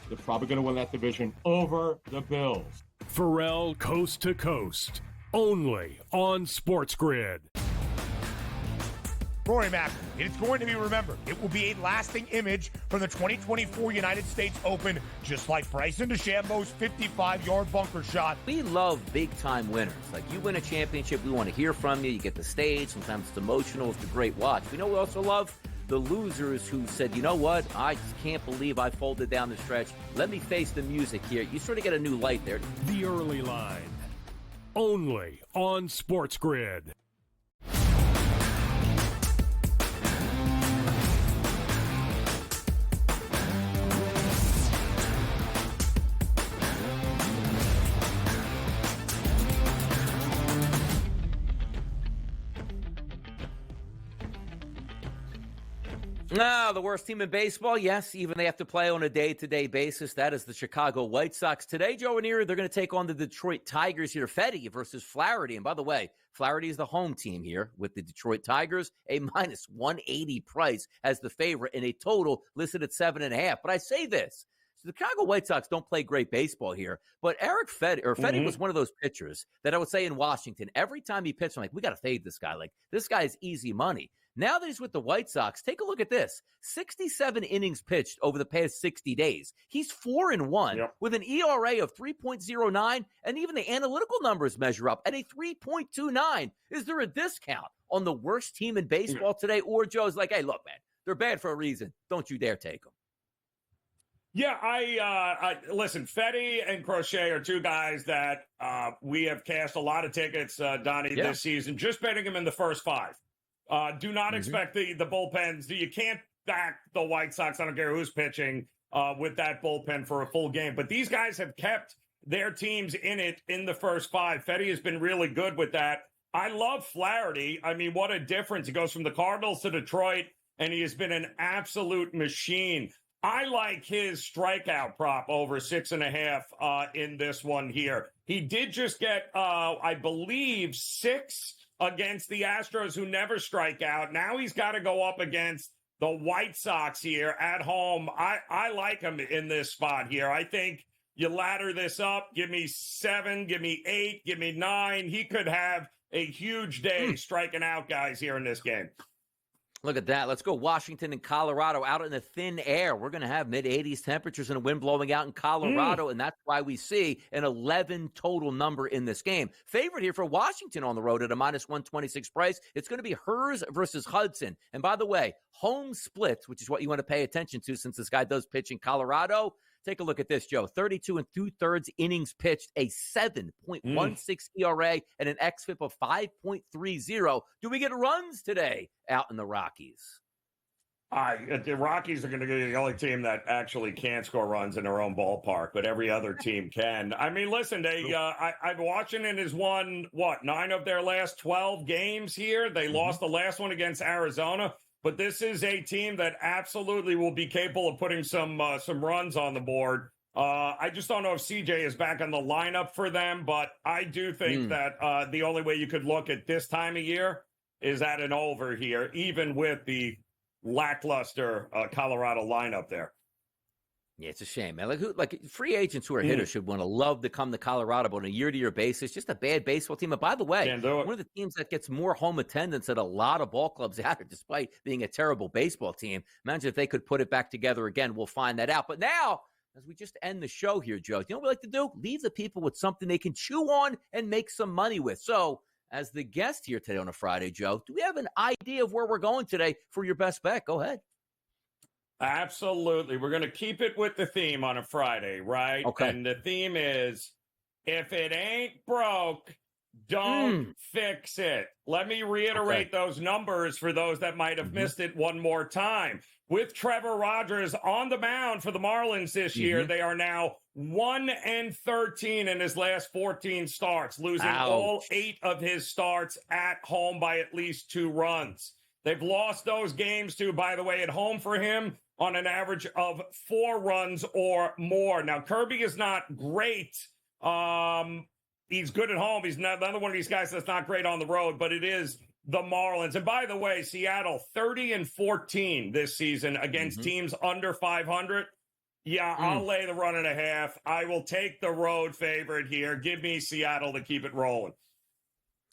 S10: they're probably going to win that division over the Bills.
S11: Pharrell Coast to Coast, only on SportsGrid.
S12: Rory Mack, it's going to be remembered. It will be a lasting image from the 2024 United States Open, just like Bryson DeChambeau's 55-yard bunker shot.
S6: We love big-time winners. Like, you win a championship, we want to hear from you. You get the stage. Sometimes it's emotional. It's a great watch. We know we also love the losers who said, you know what, I can't believe I folded down the stretch. Let me face the music here. You sort of get a new light there.
S11: The Early Line, only on SportsGrid.
S6: No, the worst team in baseball, yes, even they have to play on a day-to-day basis. That is the Chicago White Sox. Today, Joe Ranieri, they're going to take on the Detroit Tigers here. Fetty versus Flaherty. And by the way, Flaherty is the home team here with the Detroit Tigers, a minus 180 price as the favorite in a total listed at 7.5. But I say this. So the Chicago White Sox don't play great baseball here, but Fetty was one of those pitchers that I would say in Washington, every time he pitched, I'm like, we got to fade this guy. Like, this guy is easy money. Now that he's with the White Sox, take a look at this. 67 innings pitched over the past 60 days. He's 4-1 with an ERA of 3.09, and even the analytical numbers measure up at a 3.29. Is there a discount on the worst team in baseball today? Or Joe's like, hey, look, man, they're bad for a reason. Don't you dare take them.
S7: Yeah, I listen, Fetty and Crochet are two guys that we have cashed a lot of tickets, Donnie, this season, just betting them in the first 5. Do not expect the bullpens. You can't back the White Sox, I don't care who's pitching, with that bullpen for a full game. But these guys have kept their teams in it in the first 5. Fetty has been really good with that. I love Flaherty. I mean, what a difference. He goes from the Cardinals to Detroit, and he has been an absolute machine. I like his strikeout prop over 6.5 in this one here. He did just get, I believe, 6 against the Astros, who never strike out. Now he's got to go up against the White Sox here at home. I like him in this spot here. I think you ladder this up. Give me 7, give me 8, give me 9. He could have a huge day striking out guys here in this game.
S6: Look at that. Let's go Washington and Colorado out in the thin air. We're going to have mid-80s temperatures and a wind blowing out in Colorado, and that's why we see an 11 total number in this game. Favorite here for Washington on the road at a minus 126 price. It's going to be Hers versus Hudson. And by the way, home splits, which is what you want to pay attention to since this guy does pitch in Colorado. Take a look at this, Joe. 32 2/3 innings pitched, a 7.16 ERA, and an xFIP of 5.30. Do we get runs today out in the Rockies?
S7: The Rockies are going to be the only team that actually can't score runs in their own ballpark, but every other team can. I mean, listen, Washington has won, 9 of their last 12 games here. They lost the last one against Arizona. But this is a team that absolutely will be capable of putting some runs on the board. I just don't know if CJ is back on the lineup for them, but I do think that the only way you could look at this time of year is at an over here, even with the lackluster Colorado lineup there.
S6: Yeah, it's a shame, man. Like free agents who are hitters should want to love to come to Colorado, but on a year-to-year basis, just a bad baseball team. And by the way, one of the teams that gets more home attendance at a lot of ball clubs out here, despite being a terrible baseball team. Imagine if they could put it back together again. We'll find that out. But now, as we just end the show here, Joe, you know what we like to do? Leave the people with something they can chew on and make some money with. So, as the guest here today on a Friday, Joe, do we have an idea of where we're going today for your best bet? Go ahead.
S7: Absolutely. We're going to keep it with the theme on a Friday, right?
S6: Okay.
S7: And the theme is, if it ain't broke, don't fix it. Let me reiterate those numbers for those that might have missed it one more time. With Trevor Rogers on the mound for the Marlins this year, they are now 1-13 in his last 14 starts, losing all 8 of his starts at home by at least 2 runs. They've lost those games too, by the way, at home for him on an average of 4 runs or more. Now, Kirby is not great. He's good at home. He's not another one of these guys that's not great on the road, but it is the Marlins. And by the way, Seattle 30-14 this season against teams under 500. Yeah, I'll lay the 1.5. I will take the road favorite here. Give me Seattle to keep it rolling.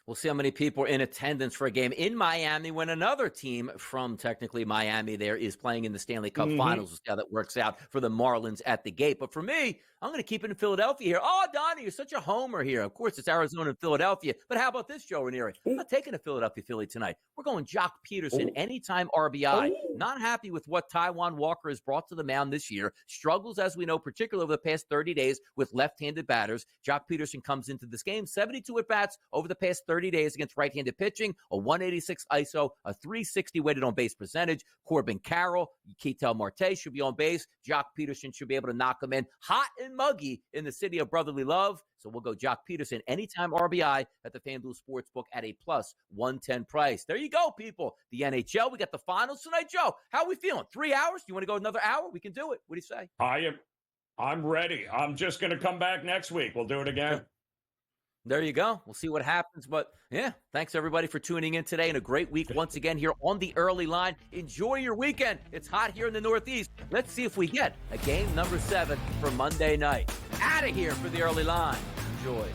S6: We'll see how many people are in attendance for a game in Miami when another team from technically Miami there is playing in the Stanley Cup Finals. We'll see how that works out for the Marlins at the gate. But for me, I'm going to keep it in Philadelphia here. Oh, Donnie, you're such a homer here. Of course, it's Arizona and Philadelphia. But how about this, Jo Ranieri? I'm not taking a Philadelphia Philly tonight. We're going Jock Peterson, anytime RBI. Not happy with what Taijuan Walker has brought to the mound this year. Struggles, as we know, particularly over the past 30 days with left-handed batters. Jock Peterson comes into this game, 72 at-bats over the past 30 days against right-handed pitching, a 186 ISO, a 360 weighted on-base percentage. Corbin Carroll, Ketel Marte should be on base. Jock Peterson should be able to knock him in hot and muggy in the city of brotherly love. So we'll go Jock Peterson, anytime RBI at the FanDuel Sportsbook at a plus 110 price. There you go, people. The NHL, we got the finals tonight. Joe, how are we feeling? 3 hours? Do you want to go another hour? We can do it. What do you say?
S7: I'm ready. I'm just going to come back next week. We'll do it again.
S6: There you go. We'll see what happens. But yeah, thanks everybody for tuning in today and a great week once again here on the early line. Enjoy your weekend. It's hot here in the Northeast. Let's see if we get a game number 7 for Monday night. Out of here for the early line. Enjoy.